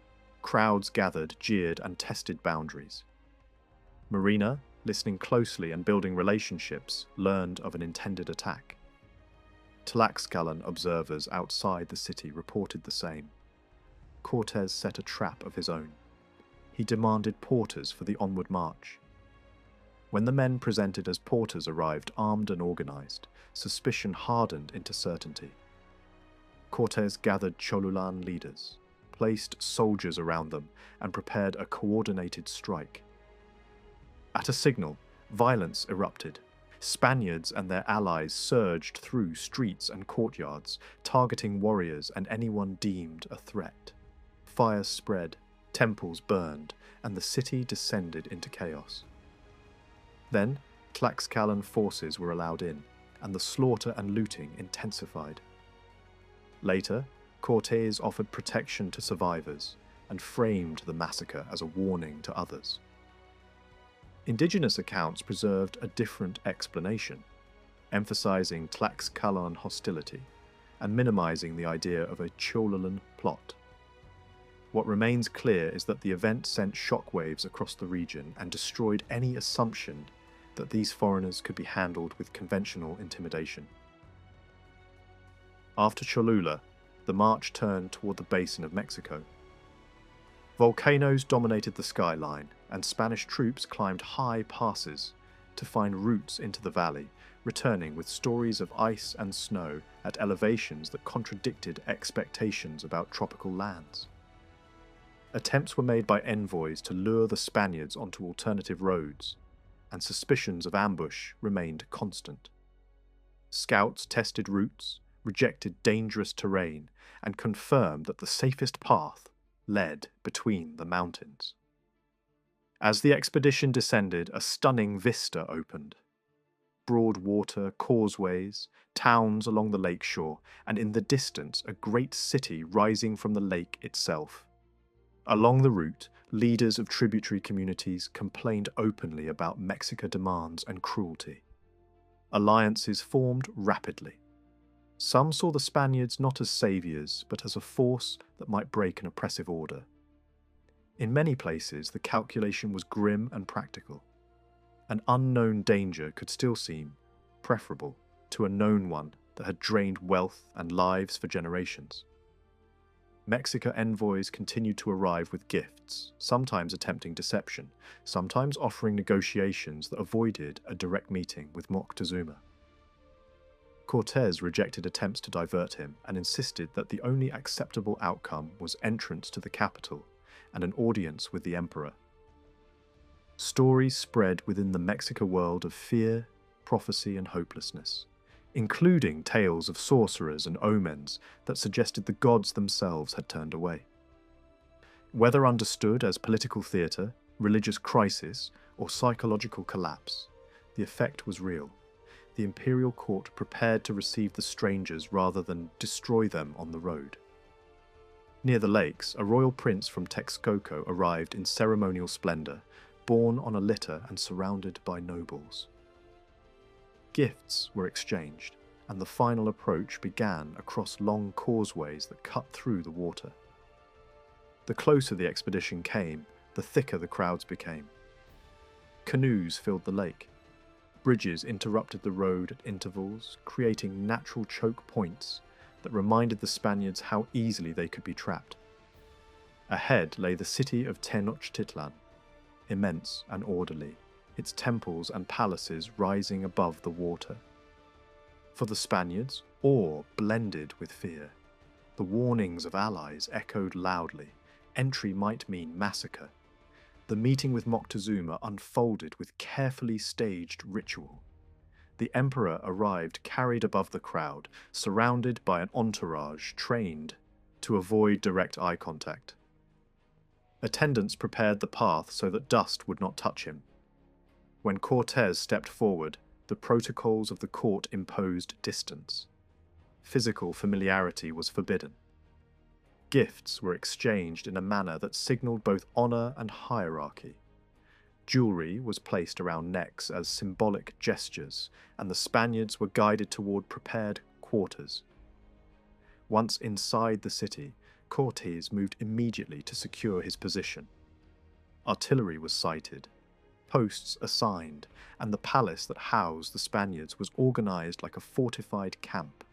Crowds gathered, jeered, and tested boundaries. Marina, listening closely and building relationships, learned of an intended attack. Tlaxcalan observers outside the city reported the same. Cortés set a trap of his own. He demanded porters for the onward march. When the men presented as porters arrived armed and organized, suspicion hardened into certainty. Cortés gathered Cholulan leaders, placed soldiers around them, and prepared a coordinated strike. At a signal, violence erupted. Spaniards and their allies surged through streets and courtyards, targeting warriors and anyone deemed a threat. Fires spread, temples burned, and the city descended into chaos. Then, Tlaxcalan forces were allowed in, and the slaughter and looting intensified. Later, Cortés offered protection to survivors and framed the massacre as a warning to others. Indigenous accounts preserved a different explanation, emphasizing Tlaxcalan hostility and minimizing the idea of a Cholulan plot. What remains clear is that the event sent shockwaves across the region and destroyed any assumption that these foreigners could be handled with conventional intimidation. After Cholula, the march turned toward the basin of Mexico. Volcanoes dominated the skyline, and Spanish troops climbed high passes to find routes into the valley, returning with stories of ice and snow at elevations that contradicted expectations about tropical lands. Attempts were made by envoys to lure the Spaniards onto alternative roads, and suspicions of ambush remained constant. Scouts tested routes, rejected dangerous terrain, and confirmed that the safest path led between the mountains. As the expedition descended, a stunning vista opened. Broad water, causeways, towns along the lake shore, and in the distance a great city rising from the lake itself. Along the route, leaders of tributary communities complained openly about Mexica demands and cruelty. Alliances formed rapidly. Some saw the Spaniards not as saviors, but as a force that might break an oppressive order. In many places, the calculation was grim and practical. An unknown danger could still seem preferable to a known one that had drained wealth and lives for generations. Mexica envoys continued to arrive with gifts, sometimes attempting deception, sometimes offering negotiations that avoided a direct meeting with Moctezuma. Cortés rejected attempts to divert him and insisted that the only acceptable outcome was entrance to the capital and an audience with the emperor. Stories spread within the Mexica world of fear, prophecy, and hopelessness, including tales of sorcerers and omens that suggested the gods themselves had turned away. Whether understood as political theatre, religious crisis, or psychological collapse, the effect was real. The imperial court prepared to receive the strangers rather than destroy them on the road. Near the lakes, a royal prince from Texcoco arrived in ceremonial splendour, borne on a litter and surrounded by nobles. Gifts were exchanged, and the final approach began across long causeways that cut through the water. The closer the expedition came, the thicker the crowds became. Canoes filled the lake. Bridges interrupted the road at intervals, creating natural choke points that reminded the Spaniards how easily they could be trapped. Ahead lay the city of Tenochtitlan, immense and orderly, its temples and palaces rising above the water. For the Spaniards, awe blended with fear. The warnings of allies echoed loudly. Entry might mean massacre. The meeting with Moctezuma unfolded with carefully staged ritual. The emperor arrived carried above the crowd, surrounded by an entourage trained to avoid direct eye contact. Attendants prepared the path so that dust would not touch him. When Cortés stepped forward, the protocols of the court imposed distance. Physical familiarity was forbidden. Gifts were exchanged in a manner that signaled both honor and hierarchy. Jewelry was placed around necks as symbolic gestures, and the Spaniards were guided toward prepared quarters. Once inside the city, Cortés moved immediately to secure his position. Artillery was sighted, posts assigned, and the palace that housed the Spaniards was organized like a fortified camp.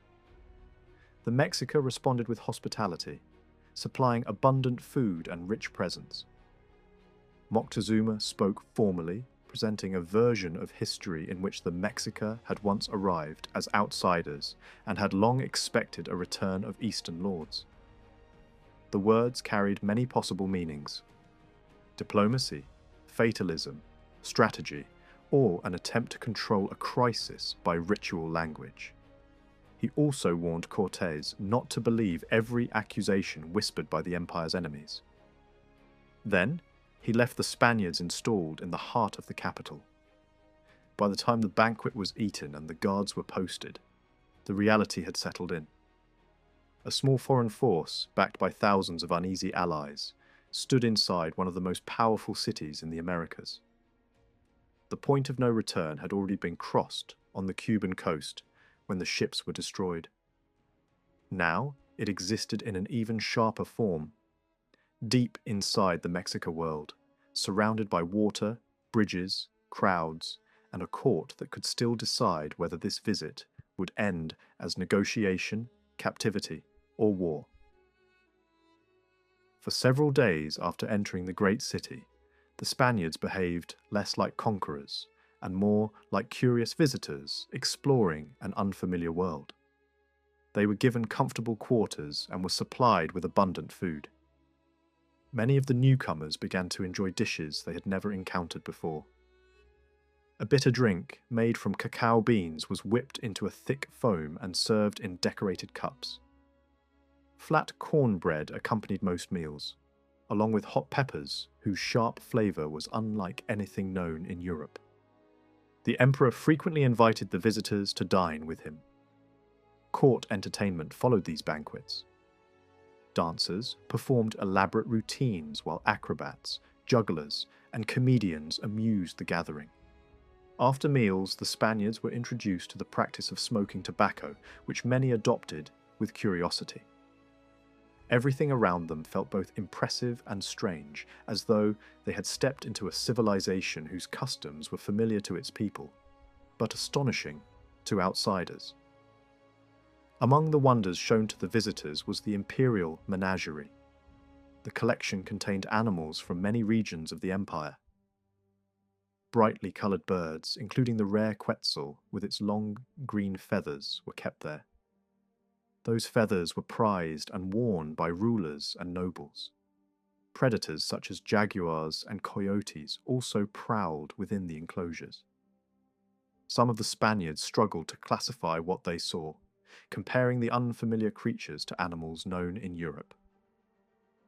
The Mexica responded with hospitality, supplying abundant food and rich presents. Moctezuma spoke formally, presenting a version of history in which the Mexica had once arrived as outsiders and had long expected a return of Eastern lords. The words carried many possible meanings: diplomacy, fatalism, strategy, or an attempt to control a crisis by ritual language. He also warned Cortés not to believe every accusation whispered by the empire's enemies. Then, he left the Spaniards installed in the heart of the capital. By the time the banquet was eaten and the guards were posted, the reality had settled in. A small foreign force, backed by thousands of uneasy allies, stood inside one of the most powerful cities in the Americas. The point of no return had already been crossed on the Cuban coast when the ships were destroyed. Now it existed in an even sharper form, deep inside the Mexica world, surrounded by water, bridges, crowds, and a court that could still decide whether this visit would end as negotiation, captivity, or war. For several days after entering the great city, the Spaniards behaved less like conquerors and more like curious visitors exploring an unfamiliar world. They were given comfortable quarters and were supplied with abundant food. Many of the newcomers began to enjoy dishes they had never encountered before. A bitter drink made from cacao beans was whipped into a thick foam and served in decorated cups. Flat cornbread accompanied most meals, along with hot peppers whose sharp flavour was unlike anything known in Europe. The emperor frequently invited the visitors to dine with him. Court entertainment followed these banquets. Dancers performed elaborate routines while acrobats, jugglers, and comedians amused the gathering. After meals, the Spaniards were introduced to the practice of smoking tobacco, which many adopted with curiosity. Everything around them felt both impressive and strange, as though they had stepped into a civilization whose customs were familiar to its people, but astonishing to outsiders. Among the wonders shown to the visitors was the imperial menagerie. The collection contained animals from many regions of the empire. Brightly coloured birds, including the rare quetzal with its long green feathers, were kept there. Those feathers were prized and worn by rulers and nobles. Predators such as jaguars and coyotes also prowled within the enclosures. Some of the Spaniards struggled to classify what they saw, comparing the unfamiliar creatures to animals known in Europe.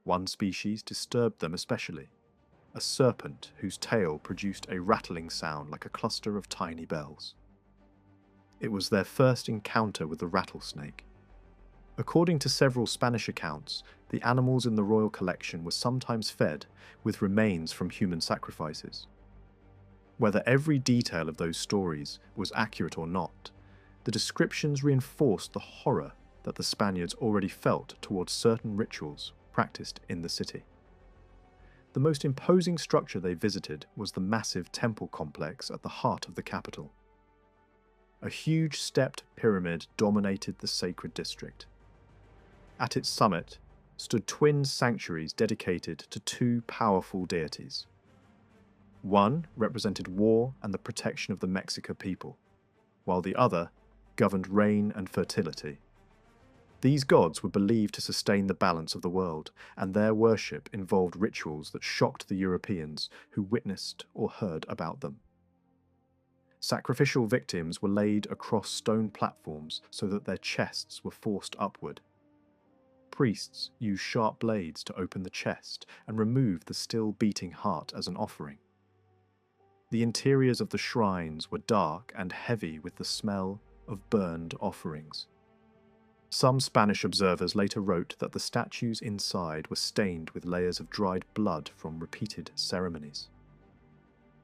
One species disturbed them especially, a serpent whose tail produced a rattling sound like a cluster of tiny bells. It was their first encounter with the rattlesnake. According to several Spanish accounts, the animals in the royal collection were sometimes fed with remains from human sacrifices. Whether every detail of those stories was accurate or not, the descriptions reinforced the horror that the Spaniards already felt towards certain rituals practiced in the city. The most imposing structure they visited was the massive temple complex at the heart of the capital. A huge stepped pyramid dominated the sacred district. At its summit stood twin sanctuaries dedicated to two powerful deities. One represented war and the protection of the Mexica people, while the other governed rain and fertility. These gods were believed to sustain the balance of the world, and their worship involved rituals that shocked the Europeans who witnessed or heard about them. Sacrificial victims were laid across stone platforms so that their chests were forced upward. Priests used sharp blades to open the chest and remove the still beating heart as an offering. The interiors of the shrines were dark and heavy with the smell of burned offerings. Some Spanish observers later wrote that the statues inside were stained with layers of dried blood from repeated ceremonies.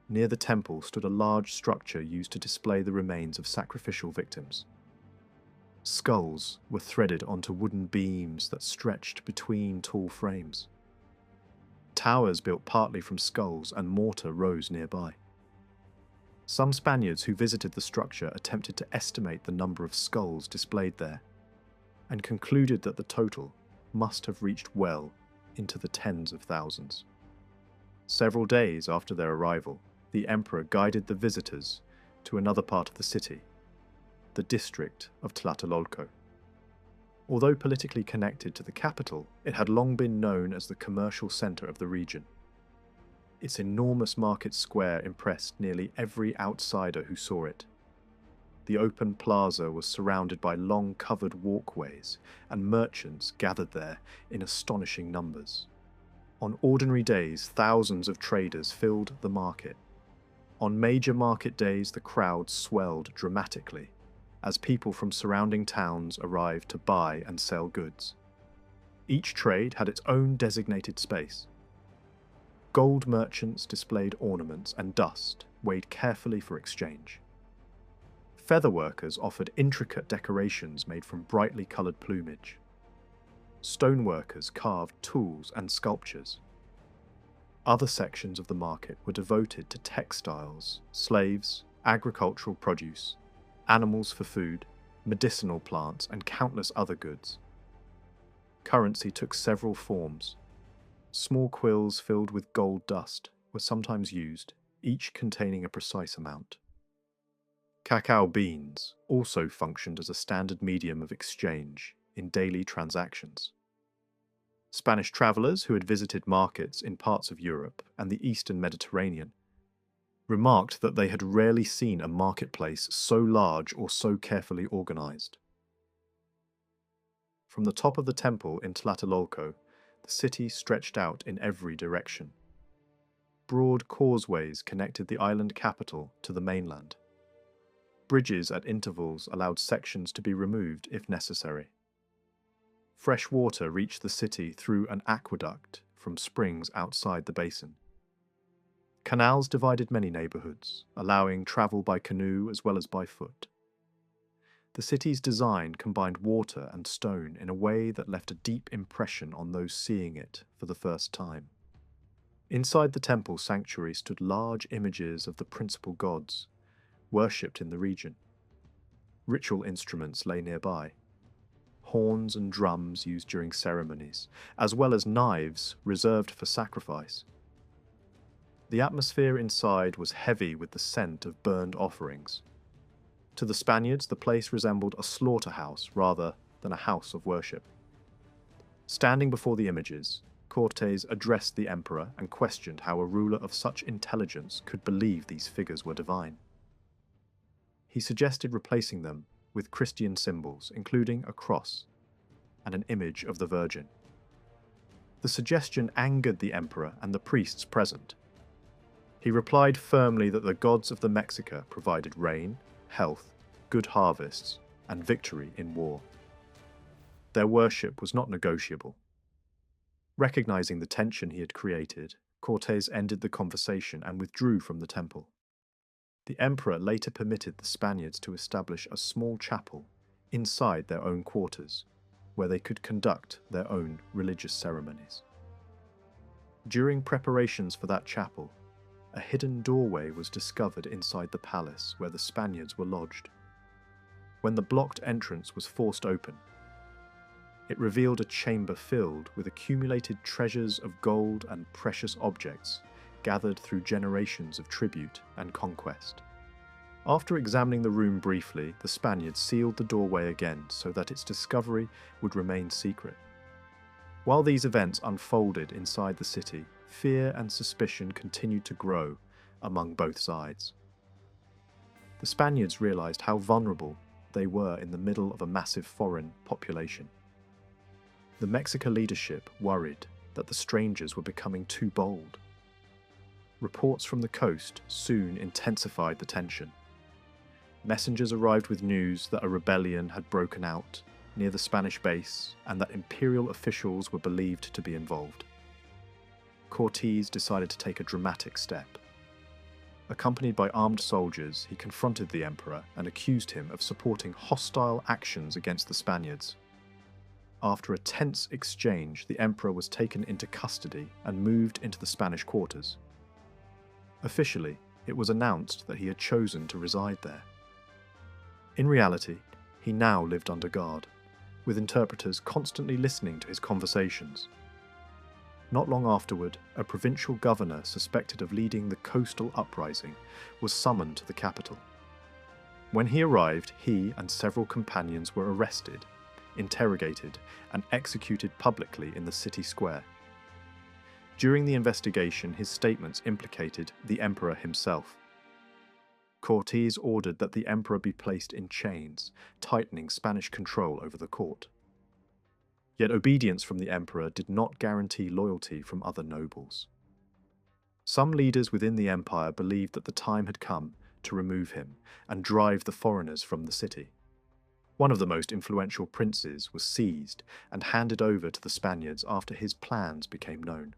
Near the temple stood a large structure used to display the remains of sacrificial victims. Skulls were threaded onto wooden beams that stretched between tall frames. Towers built partly from skulls and mortar rose nearby. Some Spaniards who visited the structure attempted to estimate the number of skulls displayed there, and concluded that the total must have reached well into the tens of thousands. Several days after their arrival, the emperor guided the visitors to another part of the city, the district of Tlatelolco. Although politically connected to the capital, it had long been known as the commercial center of the region. Its enormous market square impressed nearly every outsider who saw it. The open plaza was surrounded by long covered walkways, and merchants gathered there in astonishing numbers. On ordinary days, thousands of traders filled the market. On major market days, the crowd swelled dramatically, as people from surrounding towns arrived to buy and sell goods. Each trade had its own designated space. Gold merchants displayed ornaments and dust, weighed carefully for exchange. Featherworkers offered intricate decorations made from brightly coloured plumage. Stoneworkers carved tools and sculptures. Other sections of the market were devoted to textiles, slaves, agricultural produce, animals for food, medicinal plants, and countless other goods. Currency took several forms. Small quills filled with gold dust were sometimes used, each containing a precise amount. Cacao beans also functioned as a standard medium of exchange in daily transactions. Spanish travellers who had visited markets in parts of Europe and the Eastern Mediterranean remarked that they had rarely seen a marketplace so large or so carefully organised. From the top of the temple in Tlatelolco, the city stretched out in every direction. Broad causeways connected the island capital to the mainland. Bridges at intervals allowed sections to be removed if necessary. Fresh water reached the city through an aqueduct from springs outside the basin. Canals divided many neighbourhoods, allowing travel by canoe as well as by foot. The city's design combined water and stone in a way that left a deep impression on those seeing it for the first time. Inside the temple sanctuary stood large images of the principal gods, worshipped in the region. Ritual instruments lay nearby, horns and drums used during ceremonies, as well as knives reserved for sacrifice. The atmosphere inside was heavy with the scent of burned offerings. To the Spaniards, the place resembled a slaughterhouse rather than a house of worship. Standing before the images, Cortés addressed the emperor and questioned how a ruler of such intelligence could believe these figures were divine. He suggested replacing them with Christian symbols, including a cross and an image of the Virgin. The suggestion angered the emperor and the priests present. He replied firmly that the gods of the Mexica provided rain, health, good harvests, and victory in war. Their worship was not negotiable. Recognizing the tension he had created, Cortés ended the conversation and withdrew from the temple. The emperor later permitted the Spaniards to establish a small chapel inside their own quarters, where they could conduct their own religious ceremonies. During preparations for that chapel, a hidden doorway was discovered inside the palace where the Spaniards were lodged. When the blocked entrance was forced open, it revealed a chamber filled with accumulated treasures of gold and precious objects gathered through generations of tribute and conquest. After examining the room briefly, the Spaniards sealed the doorway again so that its discovery would remain secret. While these events unfolded inside the city, fear and suspicion continued to grow among both sides. The Spaniards realized how vulnerable they were in the middle of a massive foreign population. The Mexica leadership worried that the strangers were becoming too bold. Reports from the coast soon intensified the tension. Messengers arrived with news that a rebellion had broken out near the Spanish base and that imperial officials were believed to be involved. Cortés decided to take a dramatic step. Accompanied by armed soldiers, he confronted the emperor and accused him of supporting hostile actions against the Spaniards. After a tense exchange, the emperor was taken into custody and moved into the Spanish quarters. Officially, it was announced that he had chosen to reside there. In reality, he now lived under guard, with interpreters constantly listening to his conversations. Not long afterward, a provincial governor suspected of leading the coastal uprising was summoned to the capital. When he arrived, he and several companions were arrested, interrogated, and executed publicly in the city square. During the investigation, his statements implicated the emperor himself. Cortés ordered that the emperor be placed in chains, tightening Spanish control over the court. Yet obedience from the emperor did not guarantee loyalty from other nobles. Some leaders within the empire believed that the time had come to remove him and drive the foreigners from the city. One of the most influential princes was seized and handed over to the Spaniards after his plans became known.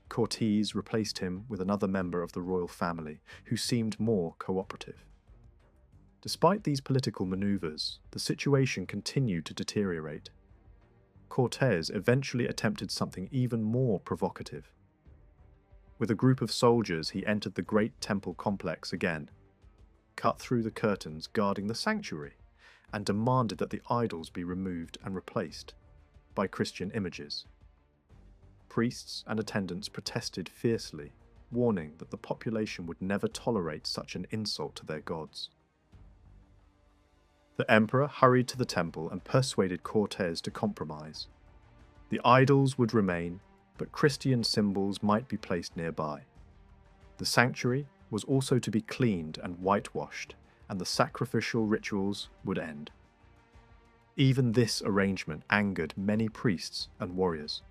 Cortés replaced him with another member of the royal family who seemed more cooperative. Despite these political maneuvers, the situation continued to deteriorate. Cortés eventually attempted something even more provocative. With a group of soldiers, he entered the great temple complex again, cut through the curtains guarding the sanctuary, and demanded that the idols be removed and replaced by Christian images. Priests and attendants protested fiercely, warning that the population would never tolerate such an insult to their gods. The emperor hurried to the temple and persuaded Cortés to compromise. The idols would remain, but Christian symbols might be placed nearby. The sanctuary was also to be cleaned and whitewashed, and the sacrificial rituals would end. Even this arrangement angered many priests and warriors.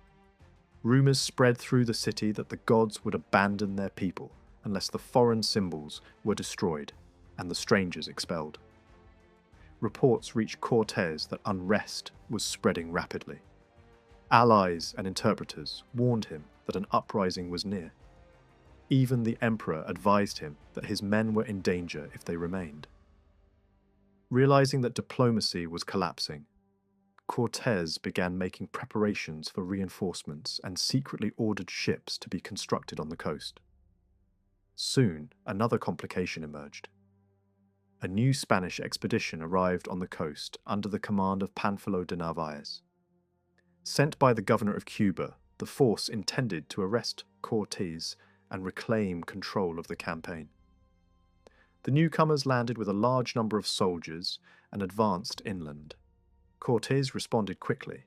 Rumors spread through the city that the gods would abandon their people unless the foreign symbols were destroyed and the strangers expelled. Reports reached Cortés that unrest was spreading rapidly. Allies and interpreters warned him that an uprising was near. Even the emperor advised him that his men were in danger if they remained. Realizing that diplomacy was collapsing, Cortés began making preparations for reinforcements and secretly ordered ships to be constructed on the coast. Soon, another complication emerged. A new Spanish expedition arrived on the coast under the command of Pánfilo de Narváez. Sent by the governor of Cuba, the force intended to arrest Cortés and reclaim control of the campaign. The newcomers landed with a large number of soldiers and advanced inland. Cortés responded quickly.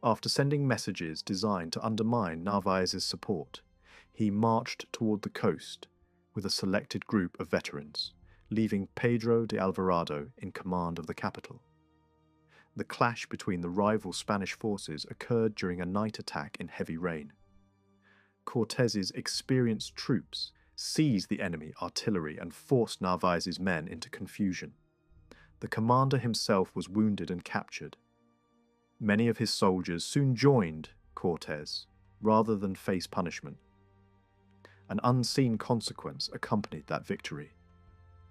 After sending messages designed to undermine Narváez's support, he marched toward the coast with a selected group of veterans, leaving Pedro de Alvarado in command of the capital. The clash between the rival Spanish forces occurred during a night attack in heavy rain. Cortés's experienced troops seized the enemy artillery and forced Narvaez's men into confusion. The commander himself was wounded and captured. Many of his soldiers soon joined Cortés, rather than face punishment. An unseen consequence accompanied that victory.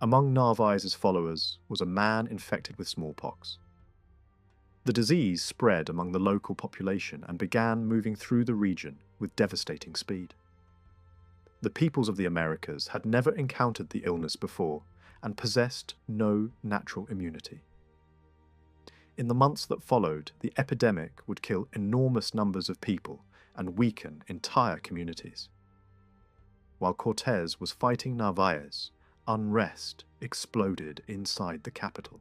Among Narvaez's followers was a man infected with smallpox. The disease spread among the local population and began moving through the region with devastating speed. The peoples of the Americas had never encountered the illness before and possessed no natural immunity. In the months that followed, the epidemic would kill enormous numbers of people and weaken entire communities. While Cortés was fighting Narvaez, unrest exploded inside the capital.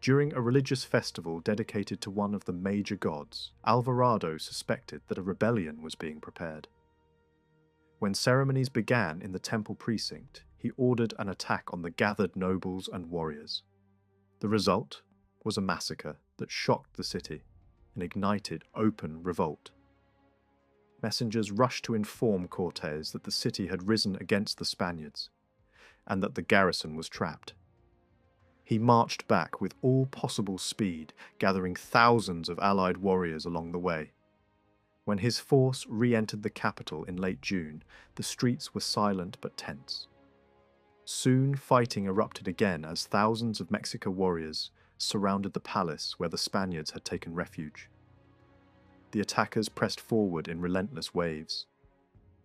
During a religious festival dedicated to one of the major gods, Alvarado suspected that a rebellion was being prepared. When ceremonies began in the temple precinct, he ordered an attack on the gathered nobles and warriors. The result was a massacre that shocked the city and ignited open revolt. Messengers rushed to inform Cortés that the city had risen against the Spaniards and that the garrison was trapped. He marched back with all possible speed, gathering thousands of allied warriors along the way. When his force re-entered the capital in late June, the streets were silent but tense. Soon fighting erupted again as thousands of Mexica warriors surrounded the palace where the Spaniards had taken refuge. The attackers pressed forward in relentless waves.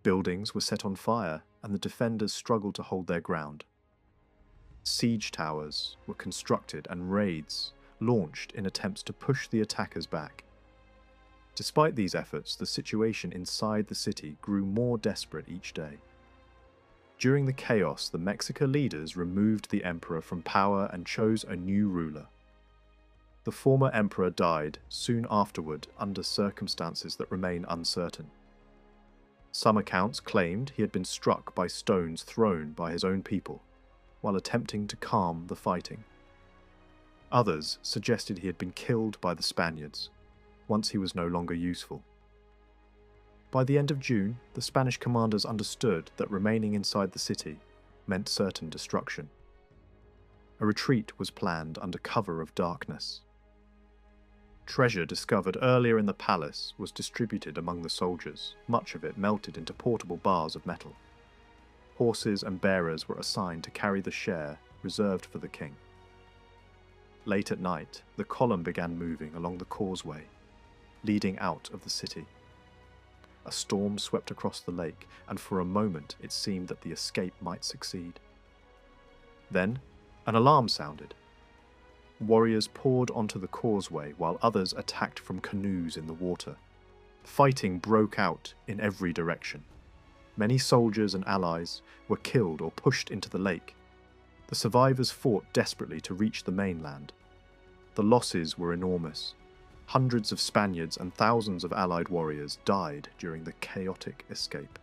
Buildings were set on fire, and the defenders struggled to hold their ground. Siege towers were constructed and raids launched in attempts to push the attackers back. Despite these efforts, the situation inside the city grew more desperate each day. During the chaos, the Mexica leaders removed the emperor from power and chose a new ruler. The former emperor died soon afterward under circumstances that remain uncertain. Some accounts claimed he had been struck by stones thrown by his own people while attempting to calm the fighting. Others suggested he had been killed by the Spaniards once he was no longer useful. By the end of June, the Spanish commanders understood that remaining inside the city meant certain destruction. A retreat was planned under cover of darkness. Treasure discovered earlier in the palace was distributed among the soldiers, much of it melted into portable bars of metal. Horses and bearers were assigned to carry the share reserved for the king. Late at night, the column began moving along the causeway, leading out of the city. A storm swept across the lake, and for a moment it seemed that the escape might succeed. Then, an alarm sounded. Warriors poured onto the causeway while others attacked from canoes in the water. Fighting broke out in every direction. Many soldiers and allies were killed or pushed into the lake. The survivors fought desperately to reach the mainland. The losses were enormous. Hundreds of Spaniards and thousands of allied warriors died during the chaotic escape.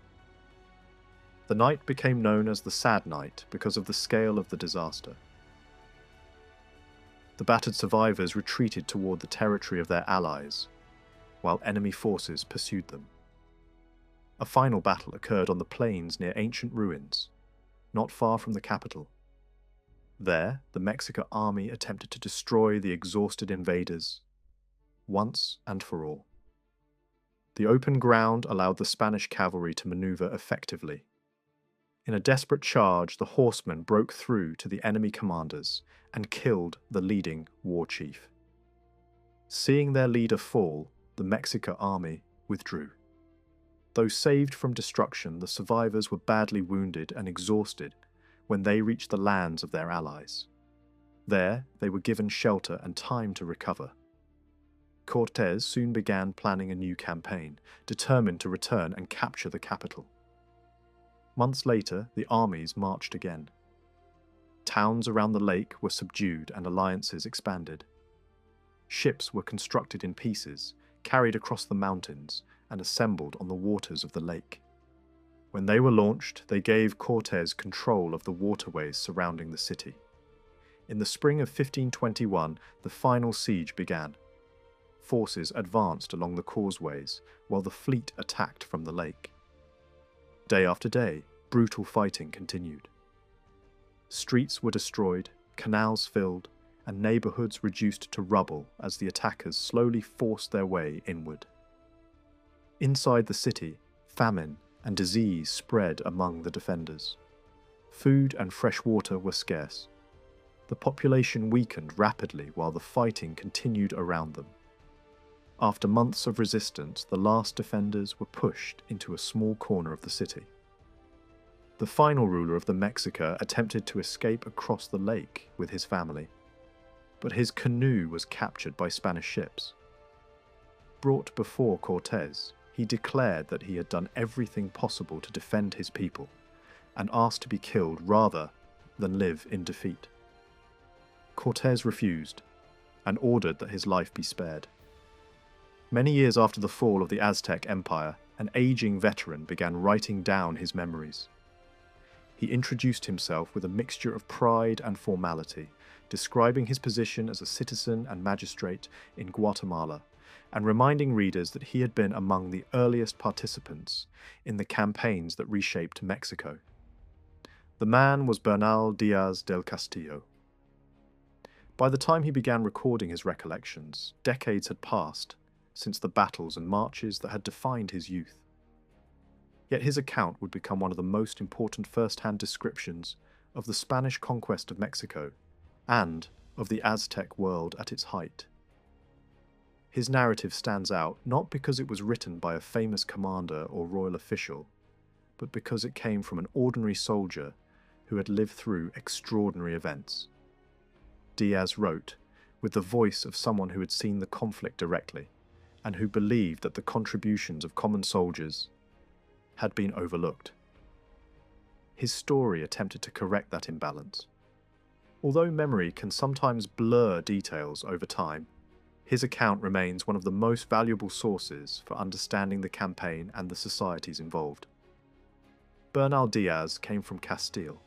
The night became known as the Sad Night because of the scale of the disaster. The battered survivors retreated toward the territory of their allies, while enemy forces pursued them. A final battle occurred on the plains near ancient ruins, not far from the capital. There, the Mexican army attempted to destroy the exhausted invaders, once and for all. The open ground allowed the Spanish cavalry to maneuver effectively. In a desperate charge, the horsemen broke through to the enemy commanders and killed the leading war chief. Seeing their leader fall, the Mexican army withdrew. Though saved from destruction, the survivors were badly wounded and exhausted when they reached the lands of their allies. There, they were given shelter and time to recover. Cortés soon began planning a new campaign, determined to return and capture the capital. Months later, the armies marched again. Towns around the lake were subdued and alliances expanded. Ships were constructed in pieces, carried across the mountains, and assembled on the waters of the lake. When they were launched, they gave Cortés control of the waterways surrounding the city. In the spring of 1521, the final siege began. Forces advanced along the causeways, while the fleet attacked from the lake. Day after day, brutal fighting continued. Streets were destroyed, canals filled, and neighborhoods reduced to rubble as the attackers slowly forced their way inward. Inside the city, famine and disease spread among the defenders. Food and fresh water were scarce. The population weakened rapidly while the fighting continued around them. After months of resistance, the last defenders were pushed into a small corner of the city. The final ruler of the Mexica attempted to escape across the lake with his family, but his canoe was captured by Spanish ships. Brought before Cortés, he declared that he had done everything possible to defend his people, and asked to be killed rather than live in defeat. Cortés refused, and ordered that his life be spared. Many years after the fall of the Aztec Empire, an aging veteran began writing down his memories. He introduced himself with a mixture of pride and formality, describing his position as a citizen and magistrate in Guatemala, and reminding readers that he had been among the earliest participants in the campaigns that reshaped Mexico. The man was Bernal Diaz del Castillo. By the time he began recording his recollections, decades had passed since the battles and marches that had defined his youth. Yet his account would become one of the most important first-hand descriptions of the Spanish conquest of Mexico and of the Aztec world at its height. His narrative stands out not because it was written by a famous commander or royal official, but because it came from an ordinary soldier who had lived through extraordinary events. Diaz wrote with the voice of someone who had seen the conflict directly, and who believed that the contributions of common soldiers had been overlooked. His story attempted to correct that imbalance. Although memory can sometimes blur details over time, his account remains one of the most valuable sources for understanding the campaign and the societies involved. Bernal Diaz came from Castile,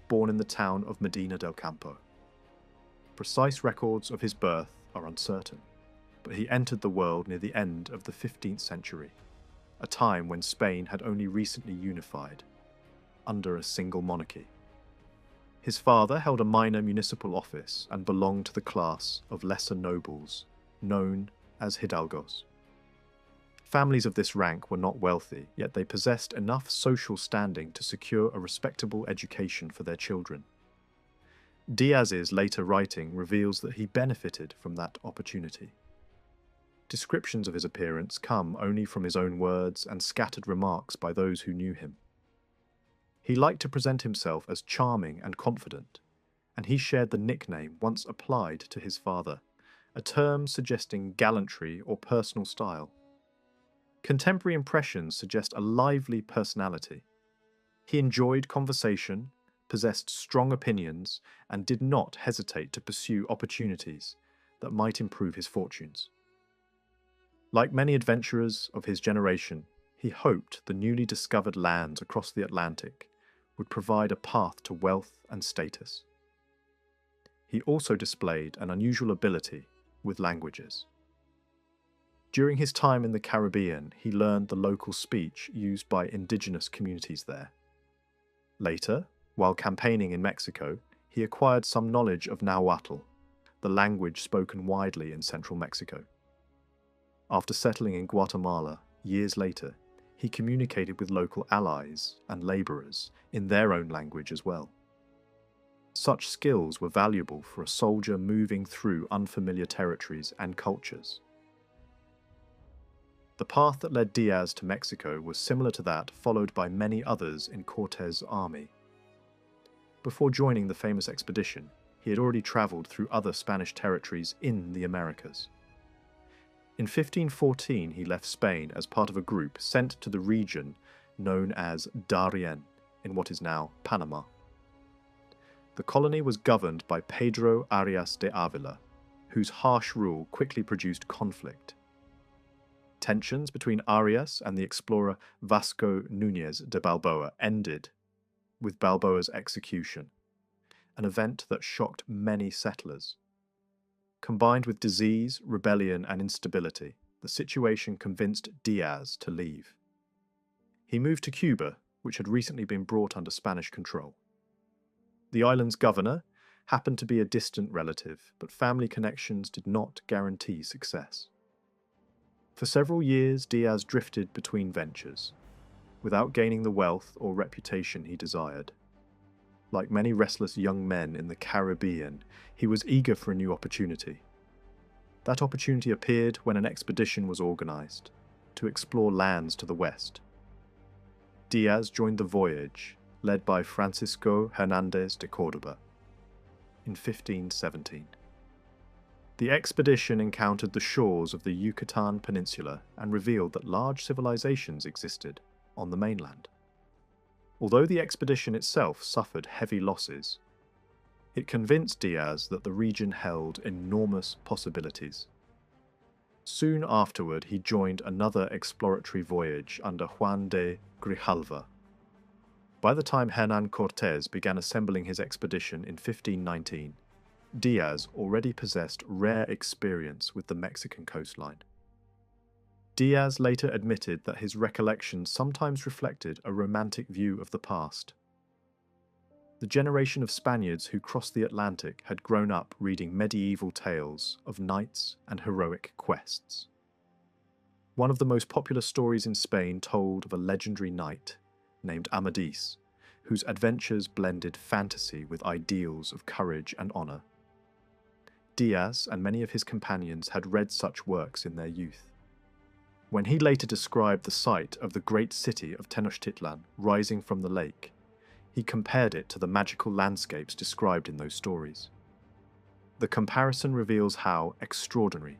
born in the town of Medina del Campo. Precise records of his birth are uncertain, but he entered the world near the end of the 15th century, a time when Spain had only recently unified under a single monarchy. His father held a minor municipal office and belonged to the class of lesser nobles, known as hidalgos. Families of this rank were not wealthy, yet they possessed enough social standing to secure a respectable education for their children. Diaz's later writing reveals that he benefited from that opportunity. Descriptions of his appearance come only from his own words and scattered remarks by those who knew him. He liked to present himself as charming and confident, and he shared the nickname once applied to his father, a term suggesting gallantry or personal style. Contemporary impressions suggest a lively personality. He enjoyed conversation, possessed strong opinions, and did not hesitate to pursue opportunities that might improve his fortunes. Like many adventurers of his generation, he hoped the newly discovered lands across the Atlantic would provide a path to wealth and status. He also displayed an unusual ability with languages. During his time in the Caribbean, he learned the local speech used by indigenous communities there. Later, while campaigning in Mexico, he acquired some knowledge of Nahuatl, the language spoken widely in central Mexico. After settling in Guatemala years later, he communicated with local allies and labourers in their own language as well. Such skills were valuable for a soldier moving through unfamiliar territories and cultures. The path that led Diaz to Mexico was similar to that followed by many others in Cortés' army. Before joining the famous expedition, he had already travelled through other Spanish territories in the Americas. In 1514, he left Spain as part of a group sent to the region known as Darien, in what is now Panama. The colony was governed by Pedro Arias de Avila, whose harsh rule quickly produced conflict. Tensions between Arias and the explorer Vasco Núñez de Balboa ended with Balboa's execution, an event that shocked many settlers. Combined with disease, rebellion, and instability, the situation convinced Diaz to leave. He moved to Cuba, which had recently been brought under Spanish control. The island's governor happened to be a distant relative, but family connections did not guarantee success. For several years, Diaz drifted between ventures, without gaining the wealth or reputation he desired. Like many restless young men in the Caribbean, he was eager for a new opportunity. That opportunity appeared when an expedition was organized to explore lands to the west. Diaz joined the voyage, led by Francisco Hernández de Córdoba, in 1517. The expedition encountered the shores of the Yucatan Peninsula and revealed that large civilizations existed on the mainland. Although the expedition itself suffered heavy losses, it convinced Diaz that the region held enormous possibilities. Soon afterward, he joined another exploratory voyage under Juan de Grijalva. By the time Hernán Cortés began assembling his expedition in 1519, Diaz already possessed rare experience with the Mexican coastline. Diaz later admitted that his recollections sometimes reflected a romantic view of the past. The generation of Spaniards who crossed the Atlantic had grown up reading medieval tales of knights and heroic quests. One of the most popular stories in Spain told of a legendary knight named Amadís, whose adventures blended fantasy with ideals of courage and honor. Diaz and many of his companions had read such works in their youth. When he later described the sight of the great city of Tenochtitlan rising from the lake, he compared it to the magical landscapes described in those stories. The comparison reveals how extraordinary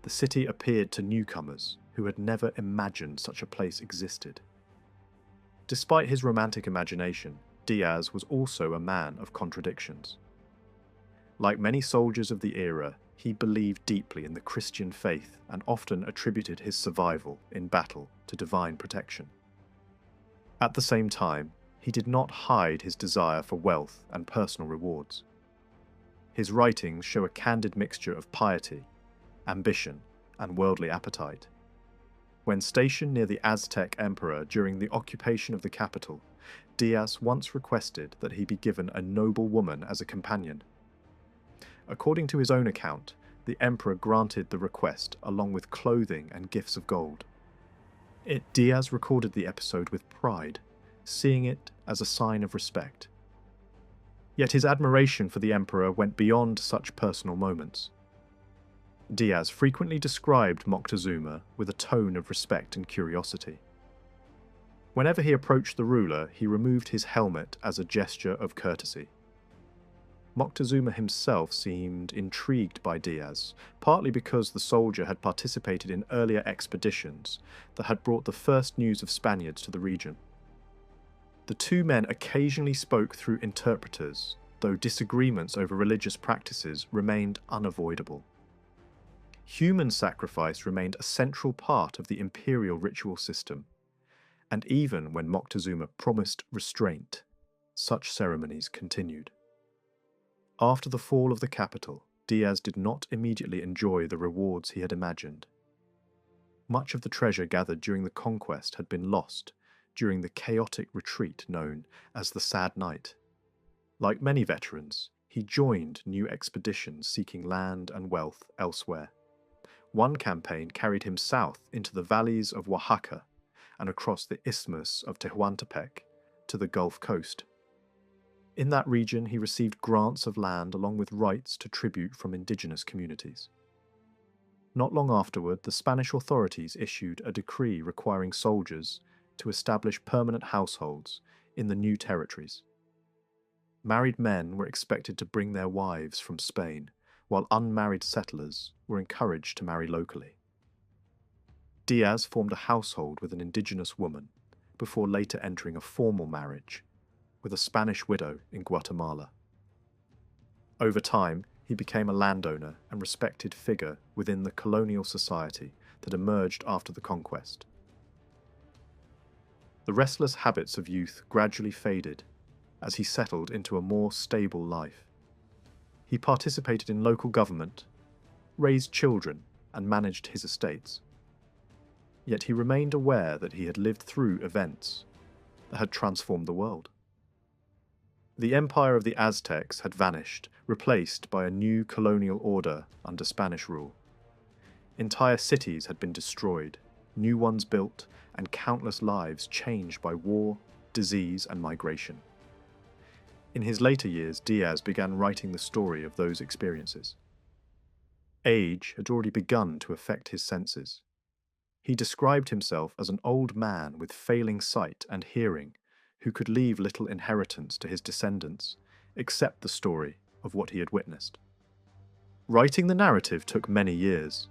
the city appeared to newcomers who had never imagined such a place existed. Despite his romantic imagination, Diaz was also a man of contradictions. Like many soldiers of the era, he believed deeply in the Christian faith and often attributed his survival in battle to divine protection. At the same time, he did not hide his desire for wealth and personal rewards. His writings show a candid mixture of piety, ambition, and worldly appetite. When stationed near the Aztec Emperor during the occupation of the capital, Diaz once requested that he be given a noble woman as a companion. According to his own account, the emperor granted the request along with clothing and gifts of gold. Diaz recorded the episode with pride, seeing it as a sign of respect. Yet his admiration for the emperor went beyond such personal moments. Diaz frequently described Moctezuma with a tone of respect and curiosity. Whenever he approached the ruler, he removed his helmet as a gesture of courtesy. Moctezuma himself seemed intrigued by Diaz, partly because the soldier had participated in earlier expeditions that had brought the first news of Spaniards to the region. The two men occasionally spoke through interpreters, though disagreements over religious practices remained unavoidable. Human sacrifice remained a central part of the imperial ritual system, and even when Moctezuma promised restraint, such ceremonies continued. After the fall of the capital, Diaz did not immediately enjoy the rewards he had imagined. Much of the treasure gathered during the conquest had been lost during the chaotic retreat known as the Sad Night. Like many veterans, he joined new expeditions seeking land and wealth elsewhere. One campaign carried him south into the valleys of Oaxaca and across the Isthmus of Tehuantepec to the Gulf Coast. In that region, he received grants of land along with rights to tribute from indigenous communities. Not long afterward, the Spanish authorities issued a decree requiring soldiers to establish permanent households in the new territories. Married men were expected to bring their wives from Spain, while unmarried settlers were encouraged to marry locally. Diaz formed a household with an indigenous woman before later entering a formal marriage with a Spanish widow in Guatemala. Over time, he became a landowner and respected figure within the colonial society that emerged after the conquest. The restless habits of youth gradually faded, as he settled into a more stable life. He participated in local government, raised children, and managed his estates. Yet he remained aware that he had lived through events that had transformed the world. The empire of the Aztecs had vanished, replaced by a new colonial order under Spanish rule. Entire cities had been destroyed, new ones built, and countless lives changed by war, disease, and migration. In his later years, Diaz began writing the story of those experiences. Age had already begun to affect his senses. He described himself as an old man with failing sight and hearing who could leave little inheritance to his descendants, except the story of what he had witnessed. Writing the narrative took many years.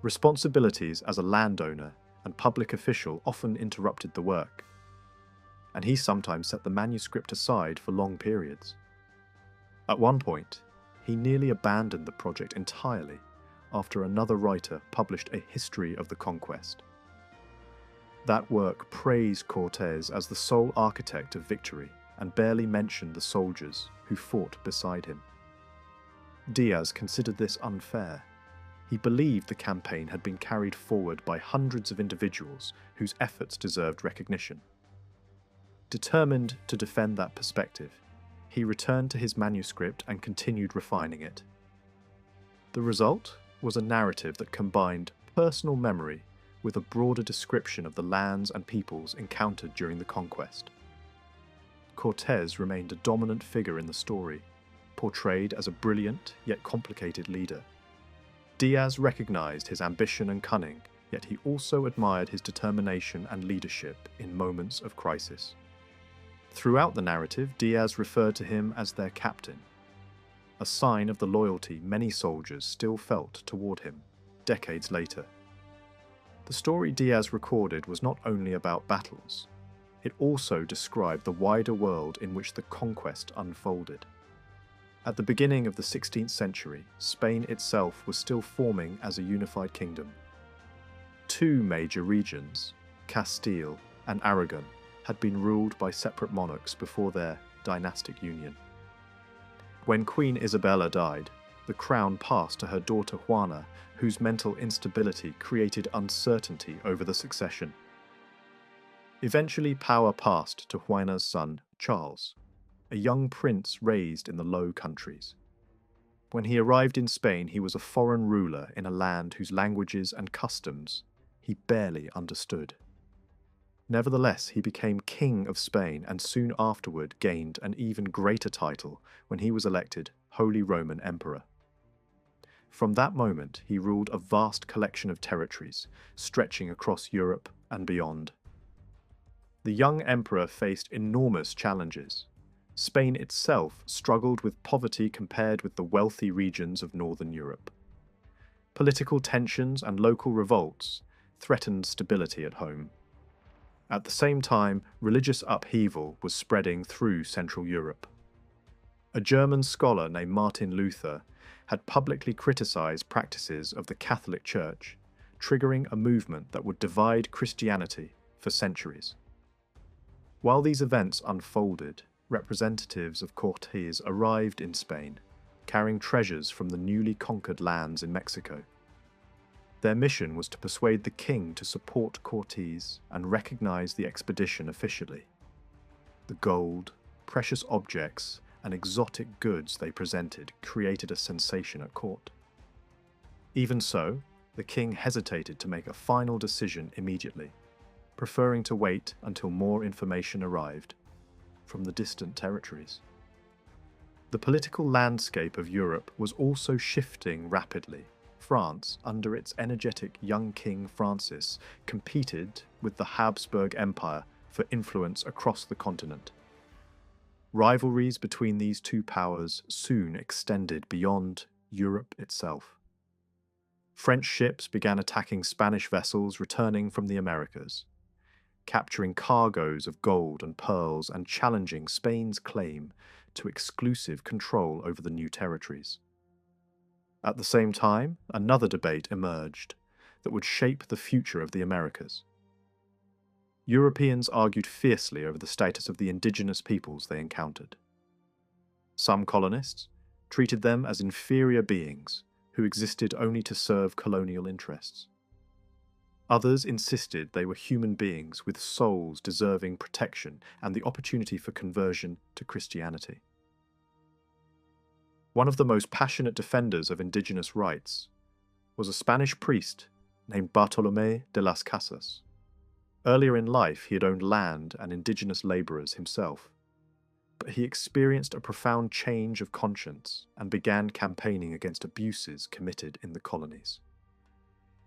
Responsibilities as a landowner and public official often interrupted the work, and he sometimes set the manuscript aside for long periods. At one point, he nearly abandoned the project entirely after another writer published a history of the conquest. That work praised Cortés as the sole architect of victory and barely mentioned the soldiers who fought beside him. Diaz considered this unfair. He believed the campaign had been carried forward by hundreds of individuals whose efforts deserved recognition. Determined to defend that perspective, he returned to his manuscript and continued refining it. The result was a narrative that combined personal memory with a broader description of the lands and peoples encountered during the conquest. Cortés remained a dominant figure in the story, portrayed as a brilliant yet complicated leader. Diaz recognized his ambition and cunning, yet he also admired his determination and leadership in moments of crisis. Throughout the narrative, Diaz referred to him as their captain, a sign of the loyalty many soldiers still felt toward him decades later. The story Diaz recorded was not only about battles, it also described the wider world in which the conquest unfolded. At the beginning of the 16th century, Spain itself was still forming as a unified kingdom. Two major regions, Castile and Aragon, had been ruled by separate monarchs before their dynastic union. When Queen Isabella died, the crown passed to her daughter Juana, whose mental instability created uncertainty over the succession. Eventually, power passed to Juana's son, Charles, a young prince raised in the Low Countries. When he arrived in Spain, he was a foreign ruler in a land whose languages and customs he barely understood. Nevertheless, he became King of Spain and soon afterward gained an even greater title when he was elected Holy Roman Emperor. From that moment, he ruled a vast collection of territories, stretching across Europe and beyond. The young emperor faced enormous challenges. Spain itself struggled with poverty compared with the wealthy regions of northern Europe. Political tensions and local revolts threatened stability at home. At the same time, religious upheaval was spreading through Central Europe. A German scholar named Martin Luther had publicly criticized practices of the Catholic Church, triggering a movement that would divide Christianity for centuries. While these events unfolded, representatives of Cortés arrived in Spain, carrying treasures from the newly conquered lands in Mexico. Their mission was to persuade the king to support Cortés and recognize the expedition officially. The gold, precious objects, and exotic goods they presented created a sensation at court. Even so, the king hesitated to make a final decision immediately, preferring to wait until more information arrived from the distant territories. The political landscape of Europe was also shifting rapidly. France, under its energetic young King Francis, competed with the Habsburg Empire for influence across the continent. Rivalries between these two powers soon extended beyond Europe itself. French ships began attacking Spanish vessels returning from the Americas, capturing cargoes of gold and pearls and challenging Spain's claim to exclusive control over the new territories. At the same time, another debate emerged that would shape the future of the Americas. Europeans argued fiercely over the status of the indigenous peoples they encountered. Some colonists treated them as inferior beings who existed only to serve colonial interests. Others insisted they were human beings with souls deserving protection and the opportunity for conversion to Christianity. One of the most passionate defenders of indigenous rights was a Spanish priest named Bartolomé de las Casas. Earlier in life, he had owned land and indigenous labourers himself, but he experienced a profound change of conscience and began campaigning against abuses committed in the colonies.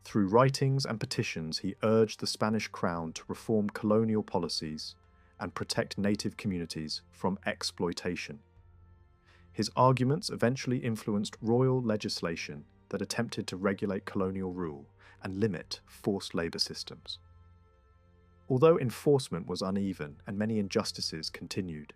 Through writings and petitions, he urged the Spanish crown to reform colonial policies and protect native communities from exploitation. His arguments eventually influenced royal legislation that attempted to regulate colonial rule and limit forced labour systems. Although enforcement was uneven and many injustices continued,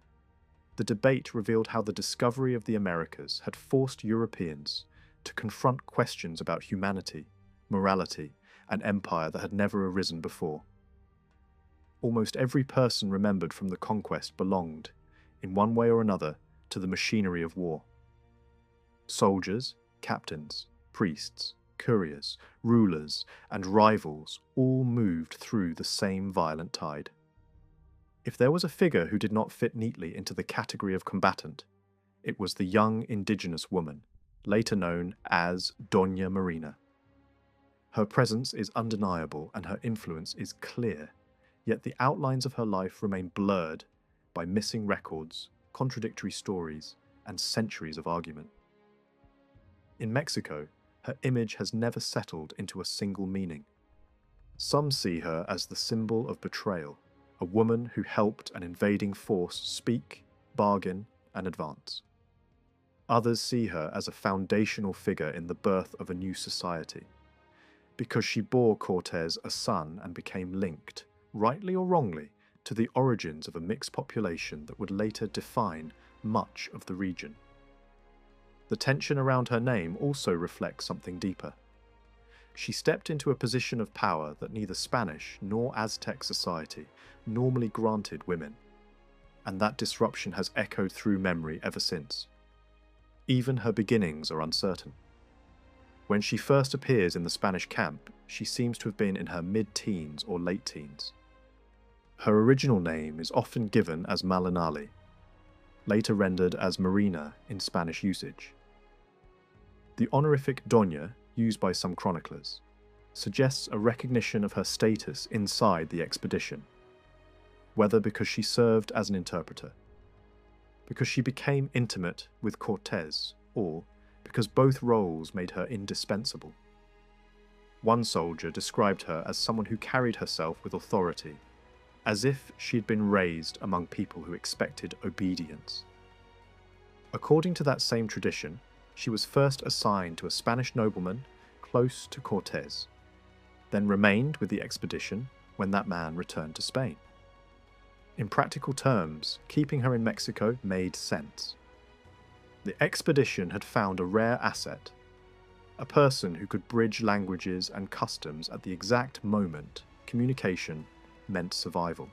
the debate revealed how the discovery of the Americas had forced Europeans to confront questions about humanity, morality, and empire that had never arisen before. Almost every person remembered from the conquest belonged, in one way or another, to the machinery of war. Soldiers, captains, priests, couriers, rulers, and rivals all moved through the same violent tide. If there was a figure who did not fit neatly into the category of combatant, it was the young indigenous woman, later known as Doña Marina. Her presence is undeniable and her influence is clear, yet the outlines of her life remain blurred by missing records, contradictory stories, and centuries of argument. In Mexico, her image has never settled into a single meaning. Some see her as the symbol of betrayal, a woman who helped an invading force speak, bargain, and advance. Others see her as a foundational figure in the birth of a new society, because she bore Cortés a son and became linked, rightly or wrongly, to the origins of a mixed population that would later define much of the region. The tension around her name also reflects something deeper. She stepped into a position of power that neither Spanish nor Aztec society normally granted women, and that disruption has echoed through memory ever since. Even her beginnings are uncertain. When she first appears in the Spanish camp, she seems to have been in her mid-teens or late teens. Her original name is often given as Malinali, later rendered as Marina in Spanish usage. The honorific Doña, used by some chroniclers, suggests a recognition of her status inside the expedition, whether because she served as an interpreter, because she became intimate with Cortés, or because both roles made her indispensable. One soldier described her as someone who carried herself with authority, as if she had been raised among people who expected obedience. According to that same tradition, she was first assigned to a Spanish nobleman close to Cortés, then remained with the expedition when that man returned to Spain. In practical terms, keeping her in Mexico made sense. The expedition had found a rare asset, a person who could bridge languages and customs at the exact moment communication meant survival.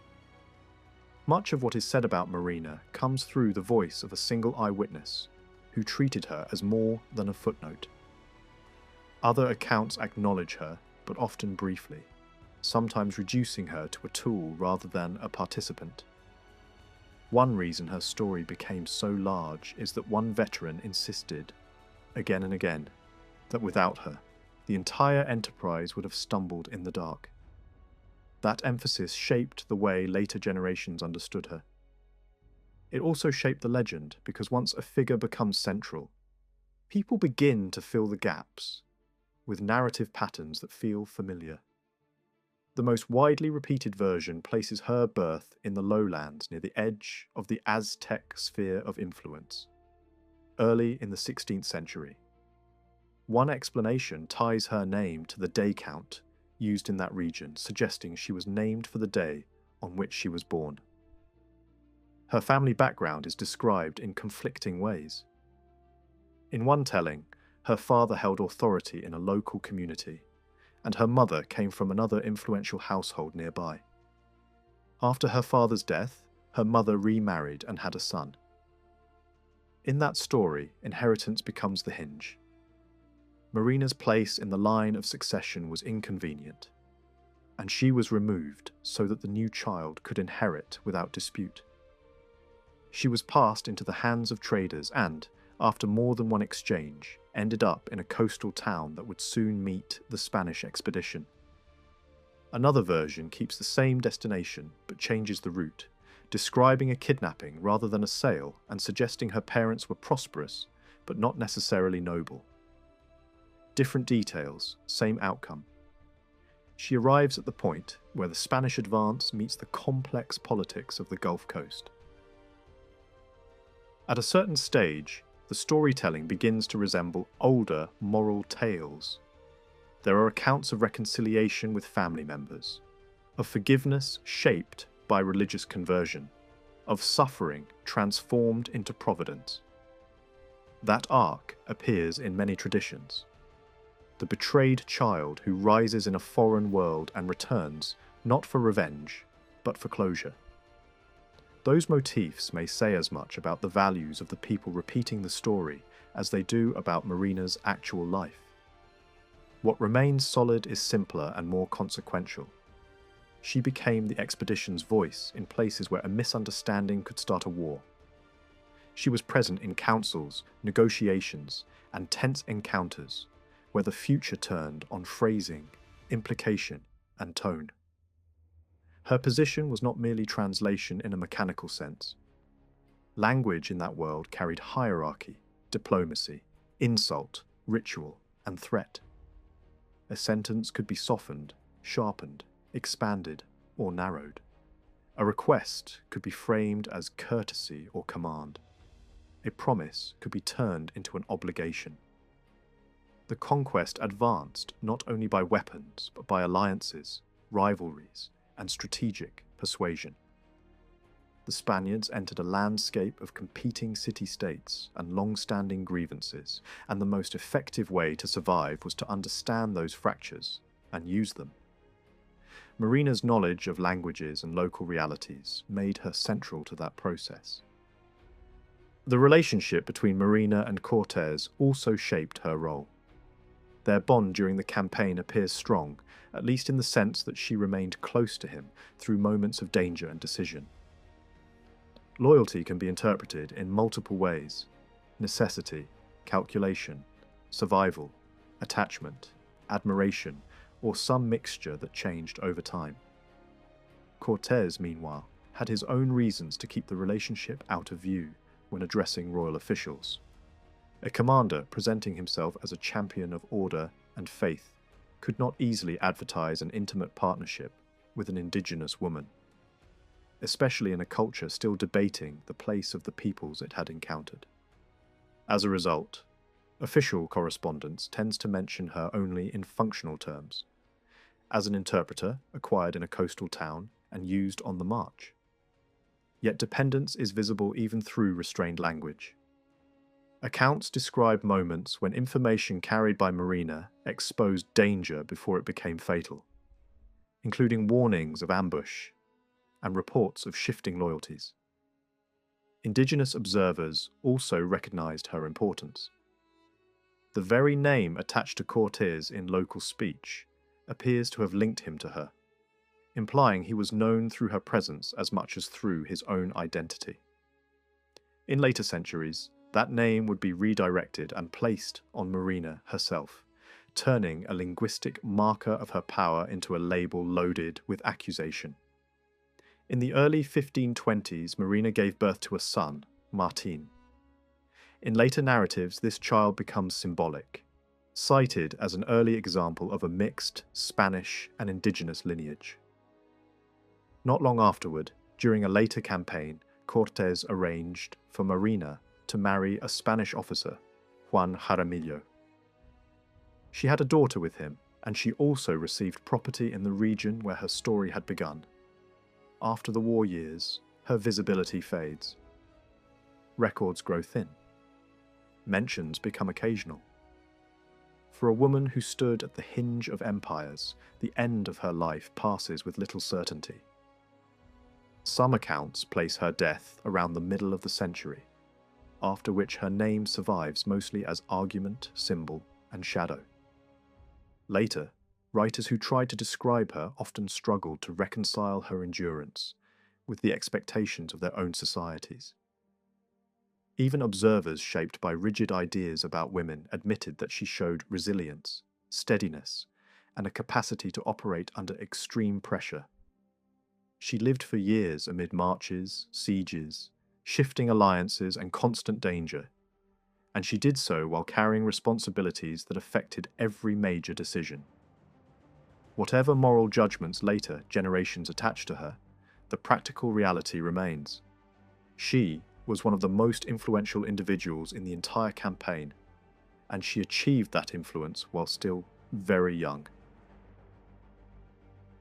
Much of what is said about Marina comes through the voice of a single eyewitness who treated her as more than a footnote. Other accounts acknowledge her, but often briefly, sometimes reducing her to a tool rather than a participant. One reason her story became so large is that one veteran insisted, again and again, that without her, the entire enterprise would have stumbled in the dark. That emphasis shaped the way later generations understood her. It also shaped the legend because once a figure becomes central, people begin to fill the gaps with narrative patterns that feel familiar. The most widely repeated version places her birth in the lowlands near the edge of the Aztec sphere of influence, early in the 16th century. One explanation ties her name to the day count used in that region, suggesting she was named for the day on which she was born. Her family background is described in conflicting ways. In one telling, her father held authority in a local community, and her mother came from another influential household nearby. After her father's death, her mother remarried and had a son. In that story, inheritance becomes the hinge. Marina's place in the line of succession was inconvenient, and she was removed so that the new child could inherit without dispute. She was passed into the hands of traders and, after more than one exchange, ended up in a coastal town that would soon meet the Spanish expedition. Another version keeps the same destination but changes the route, describing a kidnapping rather than a sale and suggesting her parents were prosperous but not necessarily noble. Different details, same outcome. She arrives at the point where the Spanish advance meets the complex politics of the Gulf Coast. At a certain stage, the storytelling begins to resemble older moral tales. There are accounts of reconciliation with family members, of forgiveness shaped by religious conversion, of suffering transformed into providence. That arc appears in many traditions. The betrayed child who rises in a foreign world and returns, not for revenge, but for closure. Those motifs may say as much about the values of the people repeating the story as they do about Marina's actual life. What remains solid is simpler and more consequential. She became the expedition's voice in places where a misunderstanding could start a war. She was present in councils, negotiations, and tense encounters, where the future turned on phrasing, implication, and tone. Her position was not merely translation in a mechanical sense. Language in that world carried hierarchy, diplomacy, insult, ritual, and threat. A sentence could be softened, sharpened, expanded, or narrowed. A request could be framed as courtesy or command. A promise could be turned into an obligation. The conquest advanced not only by weapons, but by alliances, rivalries, and strategic persuasion. The Spaniards entered a landscape of competing city-states and long-standing grievances, and the most effective way to survive was to understand those fractures and use them. Marina's knowledge of languages and local realities made her central to that process. The relationship between Marina and Cortés also shaped her role. Their bond during the campaign appears strong, at least in the sense that she remained close to him through moments of danger and decision. Loyalty can be interpreted in multiple ways: necessity, calculation, survival, attachment, admiration, or some mixture that changed over time. Cortés, meanwhile, had his own reasons to keep the relationship out of view when addressing royal officials. A commander presenting himself as a champion of order and faith could not easily advertise an intimate partnership with an indigenous woman, especially in a culture still debating the place of the peoples it had encountered. As a result, official correspondence tends to mention her only in functional terms, as an interpreter acquired in a coastal town and used on the march. Yet dependence is visible even through restrained language. Accounts describe moments when information carried by Marina exposed danger before it became fatal, including warnings of ambush and reports of shifting loyalties. Indigenous observers also recognized her importance. The very name attached to Cortés in local speech appears to have linked him to her, implying he was known through her presence as much as through his own identity. In later centuries, that name would be redirected and placed on Marina herself, turning a linguistic marker of her power into a label loaded with accusation. In the early 1520s, Marina gave birth to a son, Martin. In later narratives, this child becomes symbolic, cited as an early example of a mixed Spanish and indigenous lineage. Not long afterward, during a later campaign, Cortés arranged for Marina to marry a Spanish officer, Juan Jaramillo. She had a daughter with him, and she also received property in the region where her story had begun. After the war years, her visibility fades. Records grow thin. Mentions become occasional. For a woman who stood at the hinge of empires, the end of her life passes with little certainty. Some accounts place her death around the middle of the century, after which her name survives mostly as argument, symbol, and shadow. Later, writers who tried to describe her often struggled to reconcile her endurance with the expectations of their own societies. Even observers shaped by rigid ideas about women admitted that she showed resilience, steadiness, and a capacity to operate under extreme pressure. She lived for years amid marches, sieges, shifting alliances, and constant danger, and she did so while carrying responsibilities that affected every major decision. Whatever moral judgments later generations attached to her, the practical reality remains. She was one of the most influential individuals in the entire campaign, and she achieved that influence while still very young.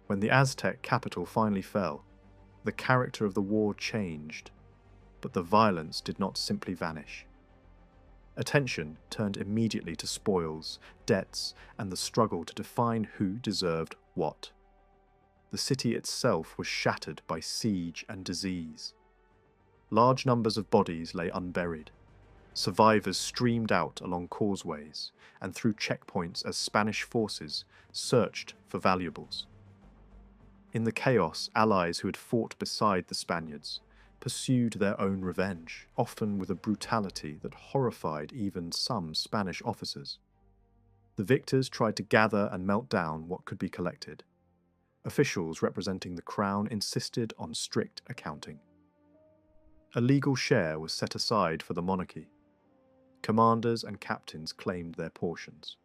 When the Aztec capital finally fell, the character of the war changed, but the violence did not simply vanish. Attention turned immediately to spoils, debts, and the struggle to define who deserved what. The city itself was shattered by siege and disease. Large numbers of bodies lay unburied. Survivors streamed out along causeways and through checkpoints as Spanish forces searched for valuables. In the chaos, allies who had fought beside the Spaniards pursued their own revenge, often with a brutality that horrified even some Spanish officers. The victors tried to gather and melt down what could be collected. Officials representing the crown insisted on strict accounting. A legal share was set aside for the monarchy. Commanders and captains claimed their portions.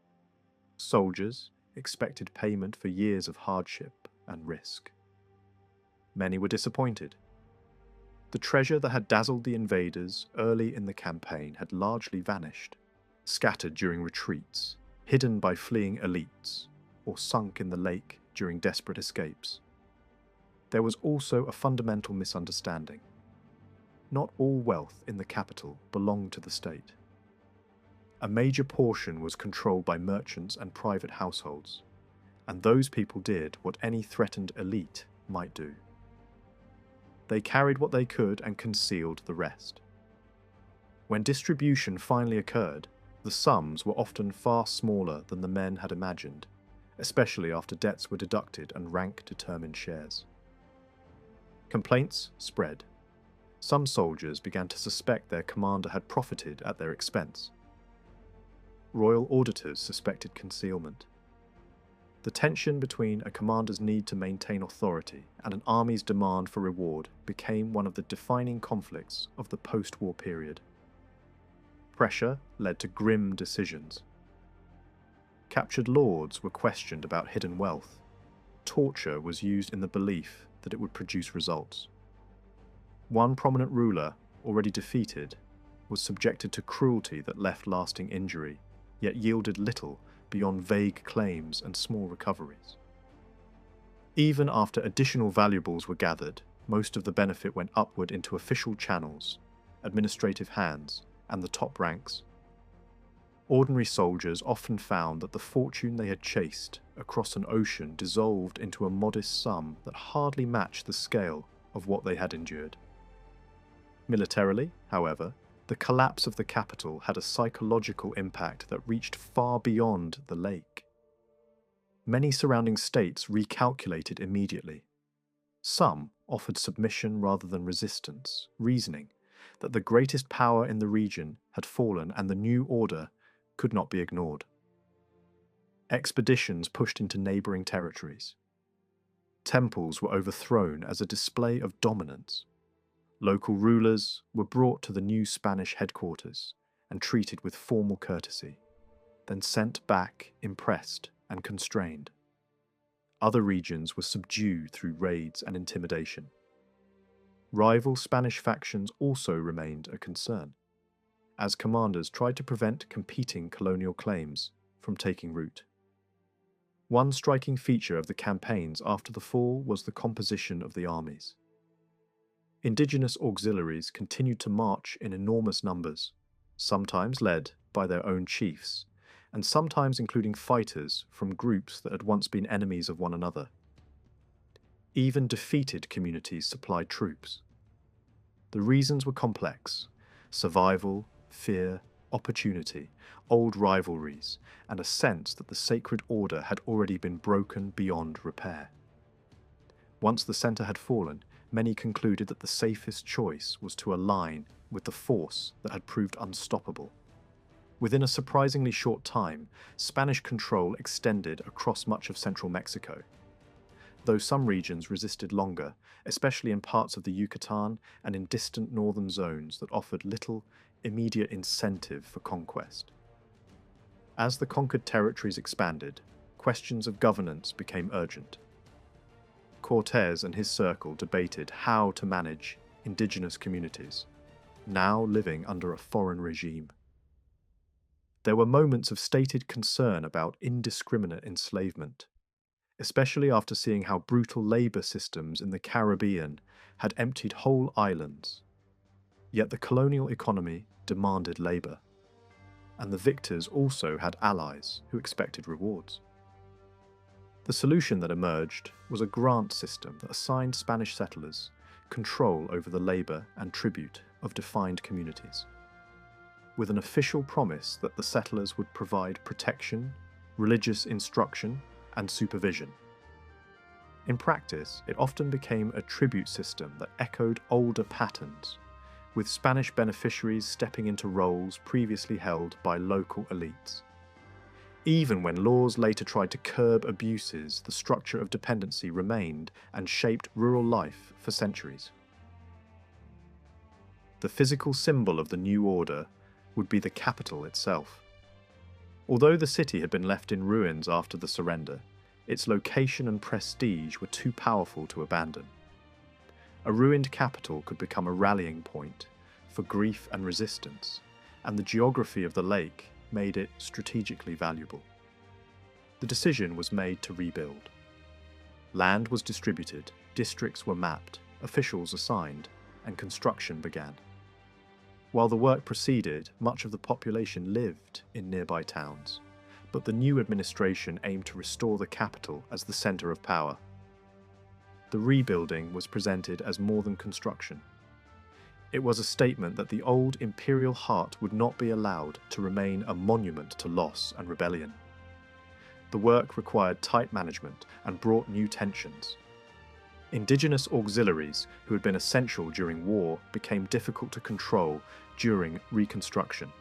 Soldiers expected payment for years of hardship and risk. Many were disappointed. The treasure that had dazzled the invaders early in the campaign had largely vanished, scattered during retreats, hidden by fleeing elites, or sunk in the lake during desperate escapes. There was also a fundamental misunderstanding. Not all wealth in the capital belonged to the state. A major portion was controlled by merchants and private households, and those people did what any threatened elite might do. They carried what they could and concealed the rest. When distribution finally occurred, the sums were often far smaller than the men had imagined, especially after debts were deducted and rank determined shares. Complaints spread. Some soldiers began to suspect their commander had profited at their expense. Royal auditors suspected concealment. The tension between a commander's need to maintain authority and an army's demand for reward became one of the defining conflicts of the post-war period. Pressure led to grim decisions. Captured lords were questioned about hidden wealth. Torture was used in the belief that it would produce results. One prominent ruler, already defeated, was subjected to cruelty that left lasting injury, yet yielded little beyond vague claims and small recoveries. Even after additional valuables were gathered, most of the benefit went upward into official channels, administrative hands, and the top ranks. Ordinary soldiers often found that the fortune they had chased across an ocean dissolved into a modest sum that hardly matched the scale of what they had endured. Militarily, however, the collapse of the capital had a psychological impact that reached far beyond the lake. Many surrounding states recalculated immediately. Some offered submission rather than resistance, reasoning that the greatest power in the region had fallen and the new order could not be ignored. Expeditions pushed into neighbouring territories. Temples were overthrown as a display of dominance. Local rulers were brought to the new Spanish headquarters and treated with formal courtesy, then sent back impressed and constrained. Other regions were subdued through raids and intimidation. Rival Spanish factions also remained a concern, as commanders tried to prevent competing colonial claims from taking root. One striking feature of the campaigns after the fall was the composition of the armies. Indigenous auxiliaries continued to march in enormous numbers, sometimes led by their own chiefs, and sometimes including fighters from groups that had once been enemies of one another. Even defeated communities supplied troops. The reasons were complex: survival, fear, opportunity, old rivalries, and a sense that the sacred order had already been broken beyond repair. Once the center had fallen, many concluded that the safest choice was to align with the force that had proved unstoppable. Within a surprisingly short time, Spanish control extended across much of central Mexico. Though some regions resisted longer, especially in parts of the Yucatan and in distant northern zones that offered little immediate incentive for conquest. As the conquered territories expanded, questions of governance became urgent. Cortés and his circle debated how to manage indigenous communities, now living under a foreign regime. There were moments of stated concern about indiscriminate enslavement, especially after seeing how brutal labor systems in the Caribbean had emptied whole islands. Yet the colonial economy demanded labor, and the victors also had allies who expected rewards. The solution that emerged was a grant system that assigned Spanish settlers control over the labor and tribute of defined communities, with an official promise that the settlers would provide protection, religious instruction, and supervision. In practice, it often became a tribute system that echoed older patterns, with Spanish beneficiaries stepping into roles previously held by local elites. Even when laws later tried to curb abuses, the structure of dependency remained and shaped rural life for centuries. The physical symbol of the new order would be the capital itself. Although the city had been left in ruins after the surrender, its location and prestige were too powerful to abandon. A ruined capital could become a rallying point for grief and resistance, and the geography of the lake made it strategically valuable. The decision was made to rebuild. Land was distributed, districts were mapped, officials assigned, and construction began. While the work proceeded, much of the population lived in nearby towns, but the new administration aimed to restore the capital as the center of power. The rebuilding was presented as more than construction. It was a statement that the old imperial heart would not be allowed to remain a monument to loss and rebellion. The work required tight management and brought new tensions. Indigenous auxiliaries, who had been essential during war, became difficult to control during reconstruction.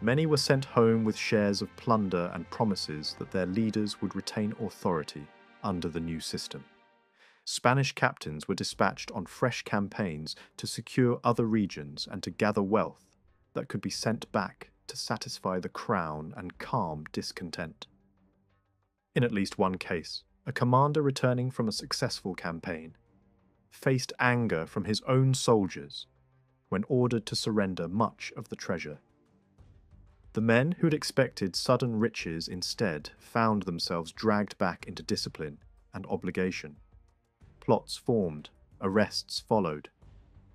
Many were sent home with shares of plunder and promises that their leaders would retain authority under the new system. Spanish captains were dispatched on fresh campaigns to secure other regions and to gather wealth that could be sent back to satisfy the crown and calm discontent. In at least one case, a commander returning from a successful campaign faced anger from his own soldiers when ordered to surrender much of the treasure. The men who'd expected sudden riches instead found themselves dragged back into discipline and obligation. Plots formed, arrests followed.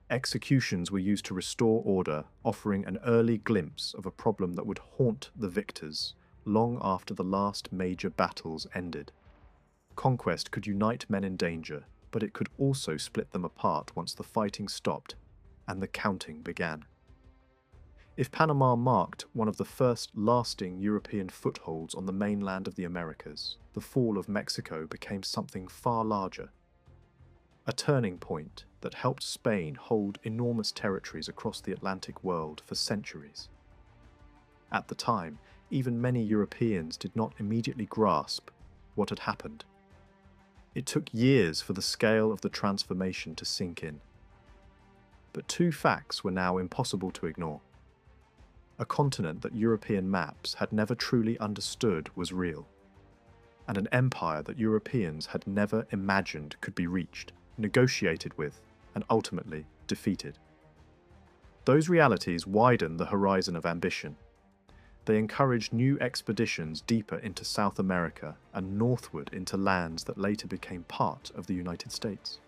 Executions were used to restore order, offering an early glimpse of a problem that would haunt the victors long after the last major battles ended. Conquest could unite men in danger, but it could also split them apart once the fighting stopped and the counting began. If Panama marked one of the first lasting European footholds on the mainland of the Americas, the fall of Mexico became something far larger. A turning point that helped Spain hold enormous territories across the Atlantic world for centuries. At the time, even many Europeans did not immediately grasp what had happened. It took years for the scale of the transformation to sink in. But two facts were now impossible to ignore. A continent that European maps had never truly understood was real, and an empire that Europeans had never imagined could be reached, negotiated with, and ultimately defeated. Those realities widened the horizon of ambition. They encouraged new expeditions deeper into South America and northward into lands that later became part of the United States.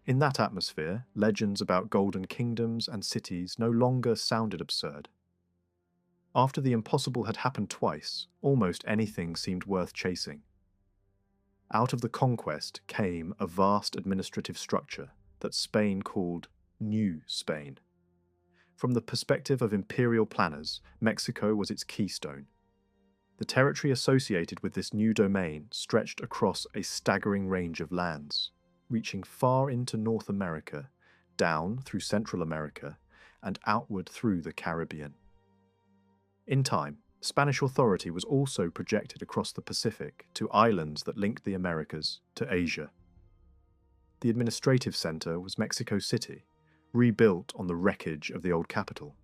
In that atmosphere, legends about golden kingdoms and cities no longer sounded absurd. After the impossible had happened twice, almost anything seemed worth chasing. Out of the conquest came a vast administrative structure that Spain called New Spain. From the perspective of imperial planners, Mexico was its keystone. The territory associated with this new domain stretched across a staggering range of lands, reaching far into North America, down through Central America, and outward through the Caribbean. In time, Spanish authority was also projected across the Pacific to islands that linked the Americas to Asia. The administrative center was Mexico City, rebuilt on the wreckage of the old capital.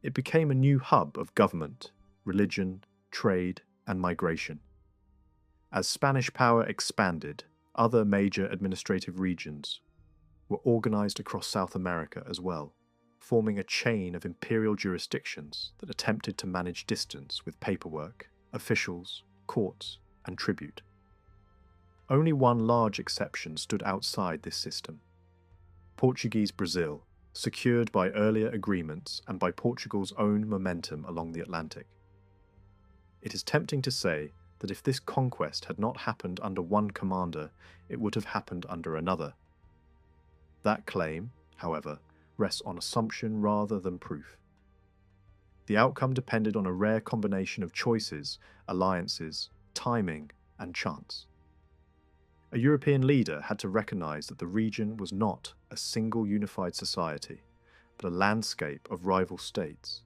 It became a new hub of government, religion, trade, and migration. As Spanish power expanded, other major administrative regions were organized across South America as well, forming a chain of imperial jurisdictions that attempted to manage distance with paperwork, officials, courts, and tribute. Only one large exception stood outside this system: Portuguese Brazil, secured by earlier agreements and by Portugal's own momentum along the Atlantic. It is tempting to say that if this conquest had not happened under one commander, it would have happened under another. That claim, however, rests on assumption rather than proof. The outcome depended on a rare combination of choices, alliances, timing, and chance. A European leader had to recognize that the region was not a single unified society, but a landscape of rival states,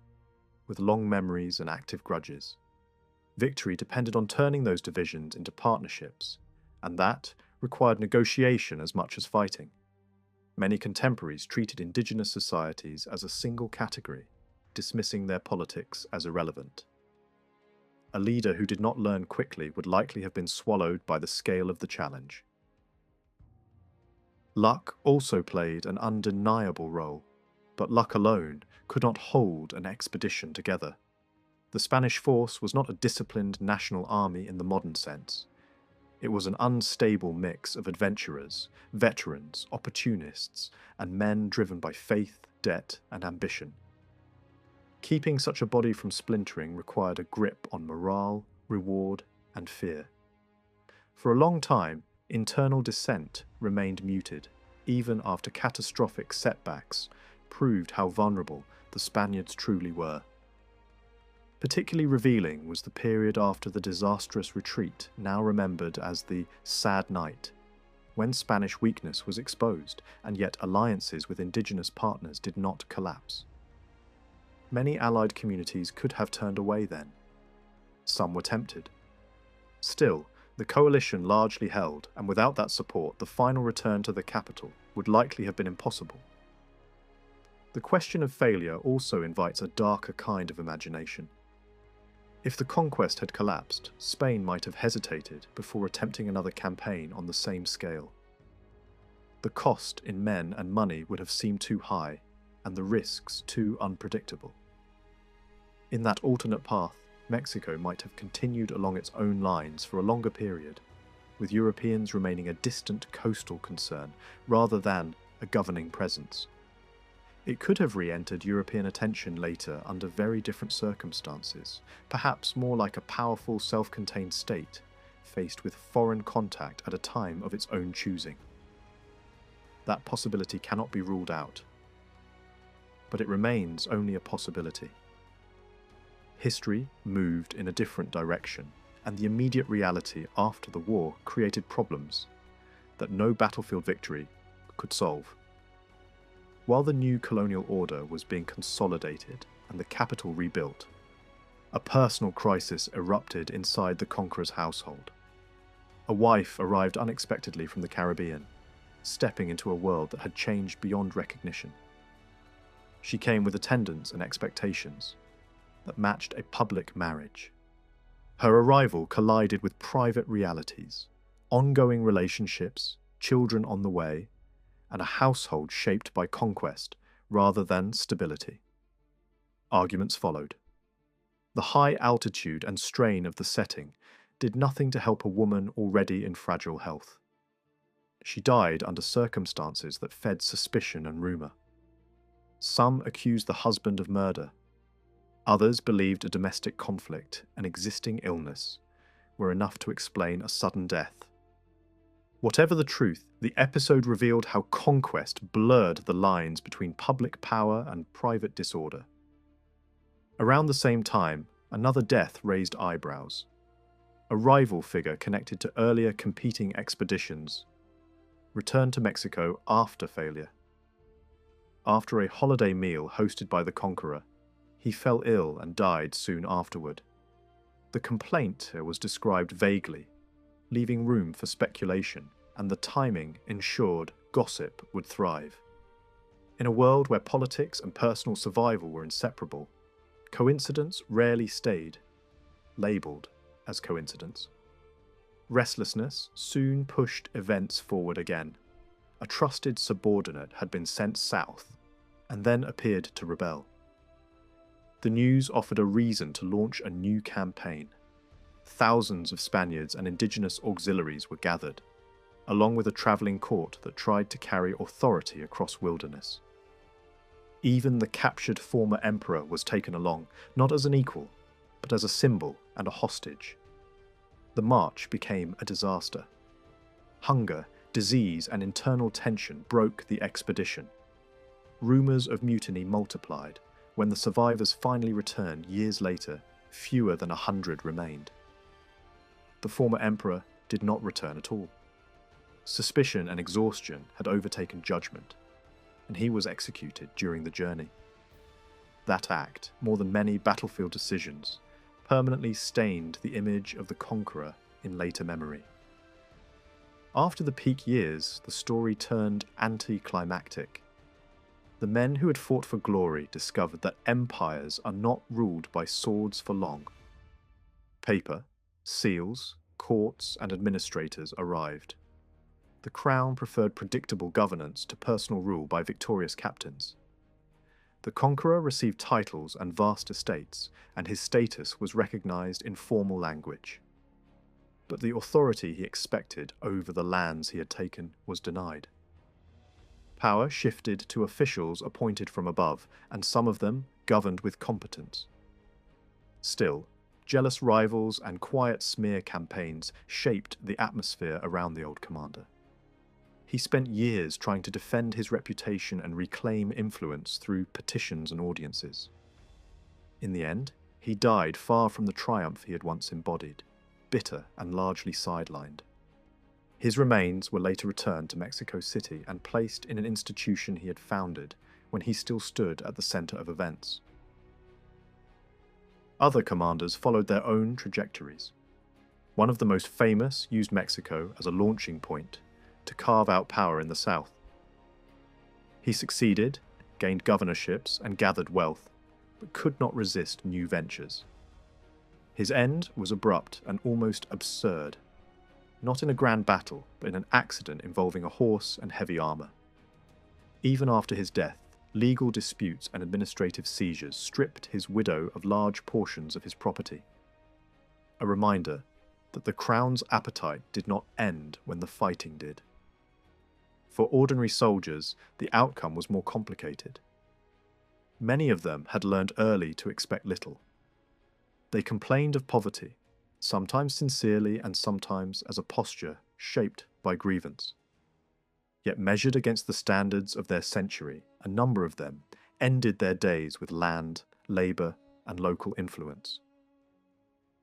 with long memories and active grudges. Victory depended on turning those divisions into partnerships, and that required negotiation as much as fighting. Many contemporaries treated indigenous societies as a single category, dismissing their politics as irrelevant. A leader who did not learn quickly would likely have been swallowed by the scale of the challenge. Luck also played an undeniable role, but luck alone could not hold an expedition together. The Spanish force was not a disciplined national army in the modern sense. It was an unstable mix of adventurers, veterans, opportunists, and men driven by faith, debt, and ambition. Keeping such a body from splintering required a grip on morale, reward, and fear. For a long time, internal dissent remained muted, even after catastrophic setbacks proved how vulnerable the Spaniards truly were. Particularly revealing was the period after the disastrous retreat, now remembered as the Sad Night, when Spanish weakness was exposed, and yet alliances with indigenous partners did not collapse. Many allied communities could have turned away then. Some were tempted. Still, the coalition largely held, and without that support, the final return to the capital would likely have been impossible. The question of failure also invites a darker kind of imagination. If the conquest had collapsed, Spain might have hesitated before attempting another campaign on the same scale. The cost in men and money would have seemed too high, and the risks too unpredictable. In that alternate path, Mexico might have continued along its own lines for a longer period, with Europeans remaining a distant coastal concern rather than a governing presence. It could have re-entered European attention later under very different circumstances, perhaps more like a powerful self-contained state, faced with foreign contact at a time of its own choosing. That possibility cannot be ruled out, but it remains only a possibility. History moved in a different direction, and the immediate reality after the war created problems that no battlefield victory could solve. While the new colonial order was being consolidated and the capital rebuilt, a personal crisis erupted inside the conqueror's household. A wife arrived unexpectedly from the Caribbean, stepping into a world that had changed beyond recognition. She came with attendants and expectations that matched a public marriage. Her arrival collided with private realities, ongoing relationships, children on the way, and a household shaped by conquest rather than stability. Arguments followed. The high altitude and strain of the setting did nothing to help a woman already in fragile health. She died under circumstances that fed suspicion and rumour. Some accused the husband of murder. Others believed a domestic conflict and existing illness were enough to explain a sudden death, Whatever the truth, the episode revealed how conquest blurred the lines between public power and private disorder. Around the same time, another death raised eyebrows. A rival figure connected to earlier competing expeditions returned to Mexico after failure. After a holiday meal hosted by the conqueror, he fell ill and died soon afterward. The complaint was described vaguely, leaving room for speculation, and the timing ensured gossip would thrive. In a world where politics and personal survival were inseparable, coincidence rarely stayed labelled as coincidence. Restlessness soon pushed events forward again. A trusted subordinate had been sent south, and then appeared to rebel. The news offered a reason to launch a new campaign. Thousands of Spaniards and indigenous auxiliaries were gathered, along with a travelling court that tried to carry authority across wilderness. Even the captured former emperor was taken along, not as an equal, but as a symbol and a hostage. The march became a disaster. Hunger, disease, and internal tension broke the expedition. Rumours of mutiny multiplied. When the survivors finally returned years later, fewer than 100 remained. The former emperor did not return at all. Suspicion and exhaustion had overtaken judgment, and he was executed during the journey. That act, more than many battlefield decisions, permanently stained the image of the conqueror in later memory. After the peak years, the story turned anticlimactic. The men who had fought for glory discovered that empires are not ruled by swords for long. Paper, seals, courts, and administrators arrived. The crown preferred predictable governance to personal rule by victorious captains. The conqueror received titles and vast estates, and his status was recognized in formal language. But the authority he expected over the lands he had taken was denied. Power shifted to officials appointed from above, and some of them governed with competence. Still, jealous rivals and quiet smear campaigns shaped the atmosphere around the old commander. He spent years trying to defend his reputation and reclaim influence through petitions and audiences. In the end, he died far from the triumph he had once embodied, bitter and largely sidelined. His remains were later returned to Mexico City and placed in an institution he had founded when he still stood at the center of events. Other commanders followed their own trajectories. One of the most famous used Mexico as a launching point to carve out power in the south. He succeeded, gained governorships, and gathered wealth, but could not resist new ventures. His end was abrupt and almost absurd, not in a grand battle, but in an accident involving a horse and heavy armour. Even after his death, legal disputes and administrative seizures stripped his widow of large portions of his property. A reminder that the crown's appetite did not end when the fighting did. For ordinary soldiers, the outcome was more complicated. Many of them had learned early to expect little. They complained of poverty, sometimes sincerely and sometimes as a posture shaped by grievance. Yet measured against the standards of their century, a number of them ended their days with land, labour, and local influence.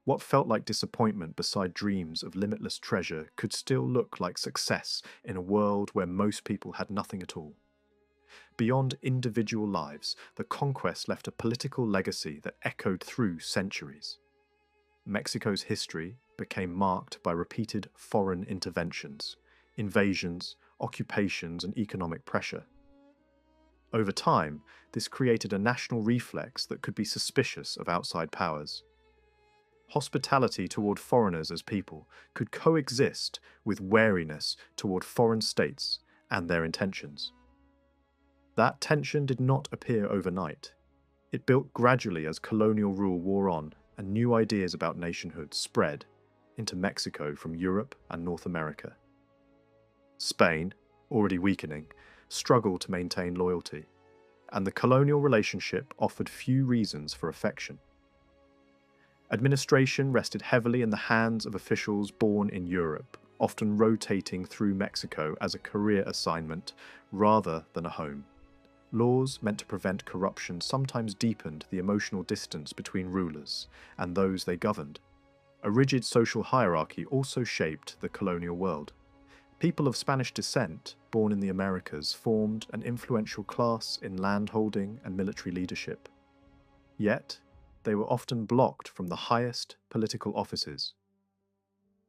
What felt like disappointment beside dreams of limitless treasure could still look like success in a world where most people had nothing at all. Beyond individual lives, the conquest left a political legacy that echoed through centuries. Mexico's history became marked by repeated foreign interventions, invasions, occupations, and economic pressure. Over time, this created a national reflex that could be suspicious of outside powers. Hospitality toward foreigners as people could coexist with wariness toward foreign states and their intentions. That tension did not appear overnight. It built gradually as colonial rule wore on and new ideas about nationhood spread into Mexico from Europe and North America. Spain, already weakening, struggled to maintain loyalty, and the colonial relationship offered few reasons for affection. Administration rested heavily in the hands of officials born in Europe, often rotating through Mexico as a career assignment rather than a home. Laws meant to prevent corruption sometimes deepened the emotional distance between rulers and those they governed. A rigid social hierarchy also shaped the colonial world. People of Spanish descent, born in the Americas, formed an influential class in landholding and military leadership. Yet, they were often blocked from the highest political offices.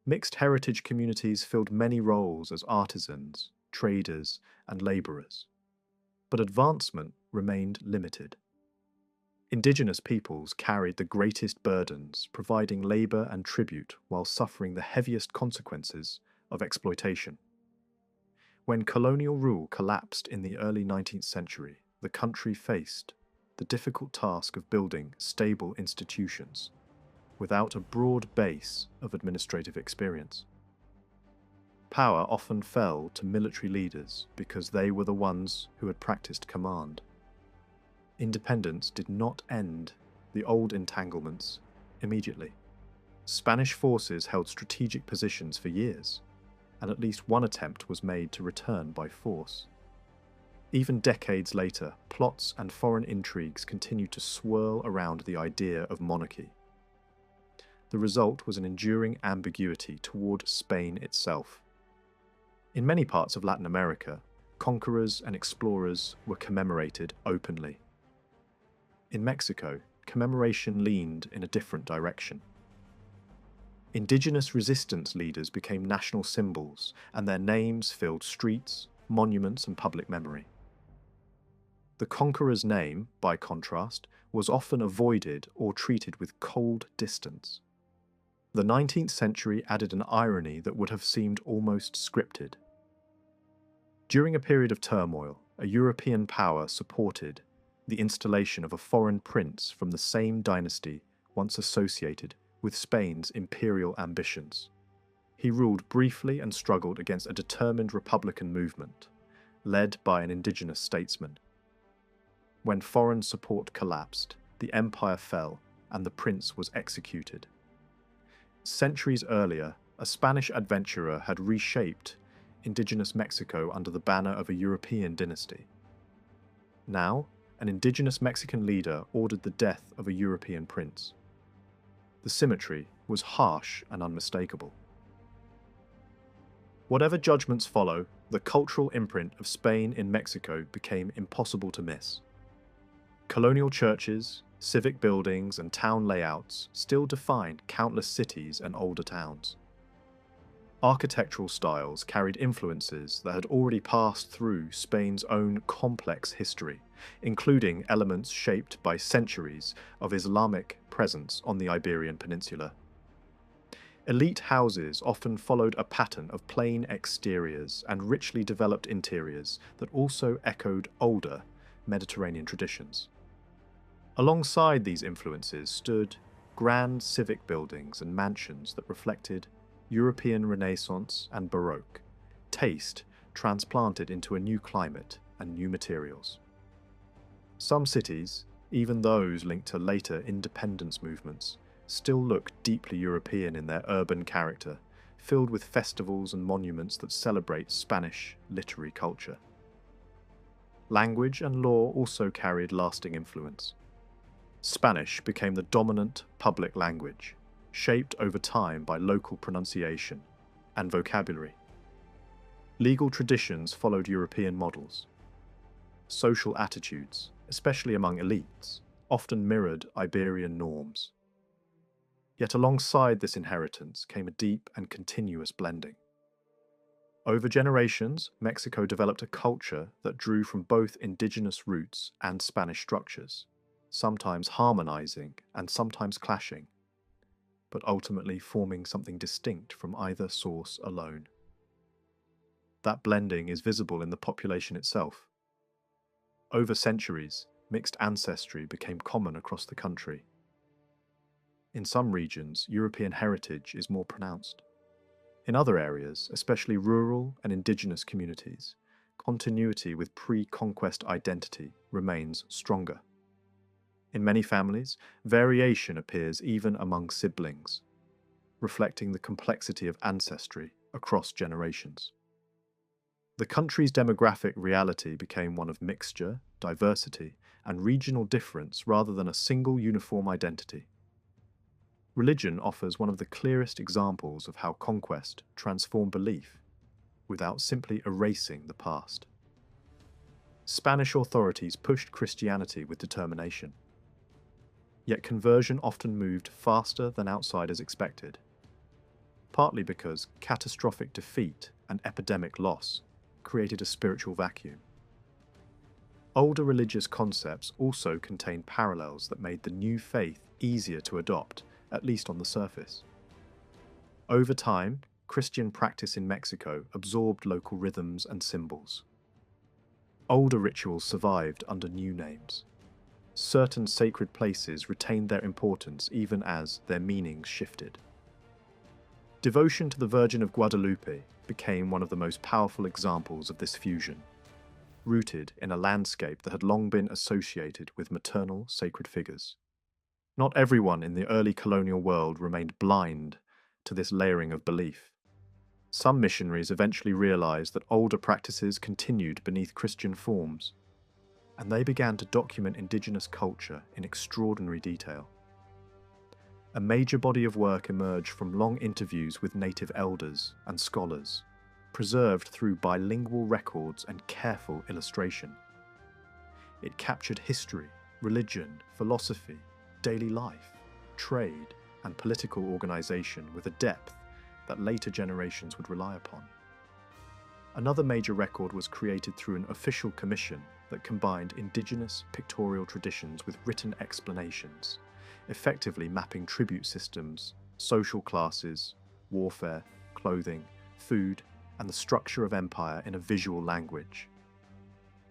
Mixed heritage communities filled many roles as artisans, traders, and labourers. But advancement remained limited. Indigenous peoples carried the greatest burdens, providing labour and tribute while suffering the heaviest consequences of exploitation. When colonial rule collapsed in the early 19th century, the country faced the difficult task of building stable institutions without a broad base of administrative experience. Power often fell to military leaders because they were the ones who had practiced command. Independence did not end the old entanglements immediately. Spanish forces held strategic positions for years, and at least one attempt was made to return by force. Even decades later, plots and foreign intrigues continued to swirl around the idea of monarchy. The result was an enduring ambiguity toward Spain itself. In many parts of Latin America, conquerors and explorers were commemorated openly. In Mexico, commemoration leaned in a different direction. Indigenous resistance leaders became national symbols, and their names filled streets, monuments, and public memory. The conqueror's name, by contrast, was often avoided or treated with cold distance. The 19th century added an irony that would have seemed almost scripted. During a period of turmoil, a European power supported the installation of a foreign prince from the same dynasty once associated with Spain's imperial ambitions. He ruled briefly and struggled against a determined republican movement, led by an indigenous statesman. When foreign support collapsed, the empire fell and the prince was executed. Centuries earlier, a Spanish adventurer had reshaped indigenous Mexico under the banner of a European dynasty. Now, an indigenous Mexican leader ordered the death of a European prince. The symmetry was harsh and unmistakable. Whatever judgments follow, the cultural imprint of Spain in Mexico became impossible to miss. Colonial churches, civic buildings, and town layouts still defined countless cities and older towns. Architectural styles carried influences that had already passed through Spain's own complex history, including elements shaped by centuries of Islamic presence on the Iberian Peninsula. Elite houses often followed a pattern of plain exteriors and richly developed interiors that also echoed older Mediterranean traditions. Alongside these influences stood grand civic buildings and mansions that reflected European Renaissance and Baroque, taste transplanted into a new climate and new materials. Some cities, even those linked to later independence movements, still look deeply European in their urban character, filled with festivals and monuments that celebrate Spanish literary culture. Language and law also carried lasting influence. Spanish became the dominant public language, shaped over time by local pronunciation and vocabulary. Legal traditions followed European models. Social attitudes, especially among elites, often mirrored Iberian norms. Yet alongside this inheritance came a deep and continuous blending. Over generations, Mexico developed a culture that drew from both indigenous roots and Spanish structures, sometimes harmonizing and sometimes clashing, but ultimately forming something distinct from either source alone. That blending is visible in the population itself. Over centuries, mixed ancestry became common across the country. In some regions, European heritage is more pronounced. In other areas, especially rural and indigenous communities, continuity with pre-conquest identity remains stronger. In many families, variation appears even among siblings, reflecting the complexity of ancestry across generations. The country's demographic reality became one of mixture, diversity, and regional difference rather than a single uniform identity. Religion offers one of the clearest examples of how conquest transformed belief without simply erasing the past. Spanish authorities pushed Christianity with determination. Yet conversion often moved faster than outsiders expected, partly because catastrophic defeat and epidemic loss created a spiritual vacuum. Older religious concepts also contained parallels that made the new faith easier to adopt, at least on the surface. Over time, Christian practice in Mexico absorbed local rhythms and symbols. Older rituals survived under new names. Certain sacred places retained their importance even as their meanings shifted. Devotion to the Virgin of Guadalupe became one of the most powerful examples of this fusion, rooted in a landscape that had long been associated with maternal sacred figures. Not everyone in the early colonial world remained blind to this layering of belief. Some missionaries eventually realized that older practices continued beneath Christian forms, and they began to document indigenous culture in extraordinary detail. A major body of work emerged from long interviews with native elders and scholars, preserved through bilingual records and careful illustration. It captured history, religion, philosophy, daily life, trade, and political organization with a depth that later generations would rely upon. Another major record was created through an official commission that combined indigenous pictorial traditions with written explanations, effectively mapping tribute systems, social classes, warfare, clothing, food, and the structure of empire in a visual language.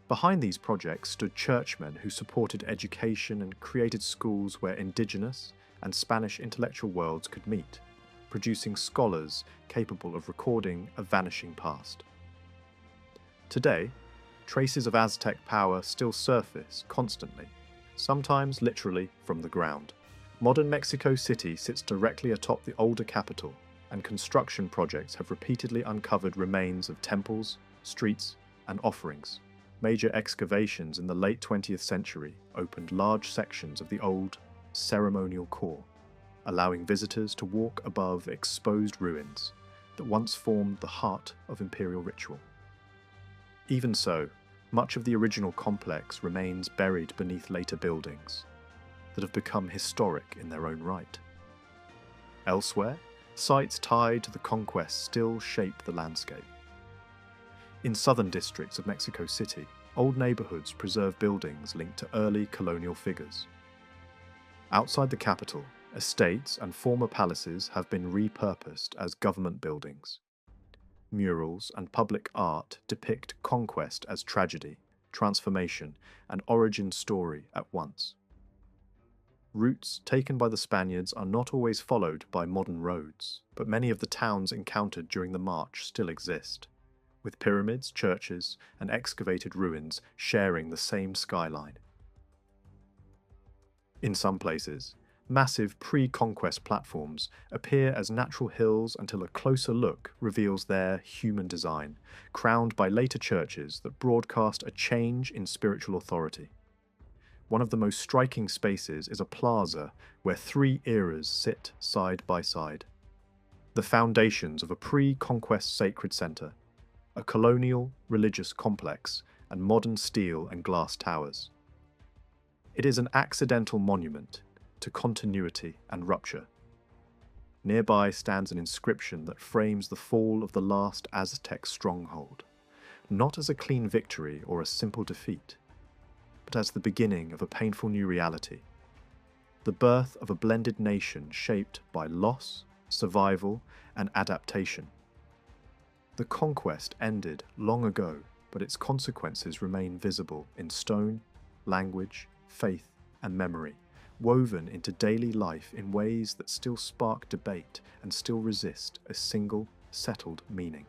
Behind these projects stood churchmen who supported education and created schools where indigenous and Spanish intellectual worlds could meet, producing scholars capable of recording a vanishing past. Today, traces of Aztec power still surface constantly, sometimes literally from the ground. Modern Mexico City sits directly atop the older capital, and construction projects have repeatedly uncovered remains of temples, streets, and offerings. Major excavations in the late 20th century opened large sections of the old ceremonial core, allowing visitors to walk above exposed ruins that once formed the heart of imperial ritual. Even so, much of the original complex remains buried beneath later buildings that have become historic in their own right. Elsewhere, sites tied to the conquest still shape the landscape. In southern districts of Mexico City, old neighborhoods preserve buildings linked to early colonial figures. Outside the capital, estates and former palaces have been repurposed as government buildings. Murals and public art depict conquest as tragedy, transformation, and origin story at once. Routes taken by the Spaniards are not always followed by modern roads, but many of the towns encountered during the march still exist, with pyramids, churches, and excavated ruins sharing the same skyline. In some places, massive pre-conquest platforms appear as natural hills until a closer look reveals their human design, crowned by later churches that broadcast a change in spiritual authority. One of the most striking spaces is a plaza where three eras sit side by side. The foundations of a pre-conquest sacred center, a colonial religious complex, and modern steel and glass towers. It is an accidental monument to continuity and rupture. Nearby stands an inscription that frames the fall of the last Aztec stronghold, not as a clean victory or a simple defeat, but as the beginning of a painful new reality, the birth of a blended nation shaped by loss, survival, and adaptation. The conquest ended long ago, but its consequences remain visible in stone, language, faith, and memory, woven into daily life in ways that still spark debate and still resist a single, settled meaning.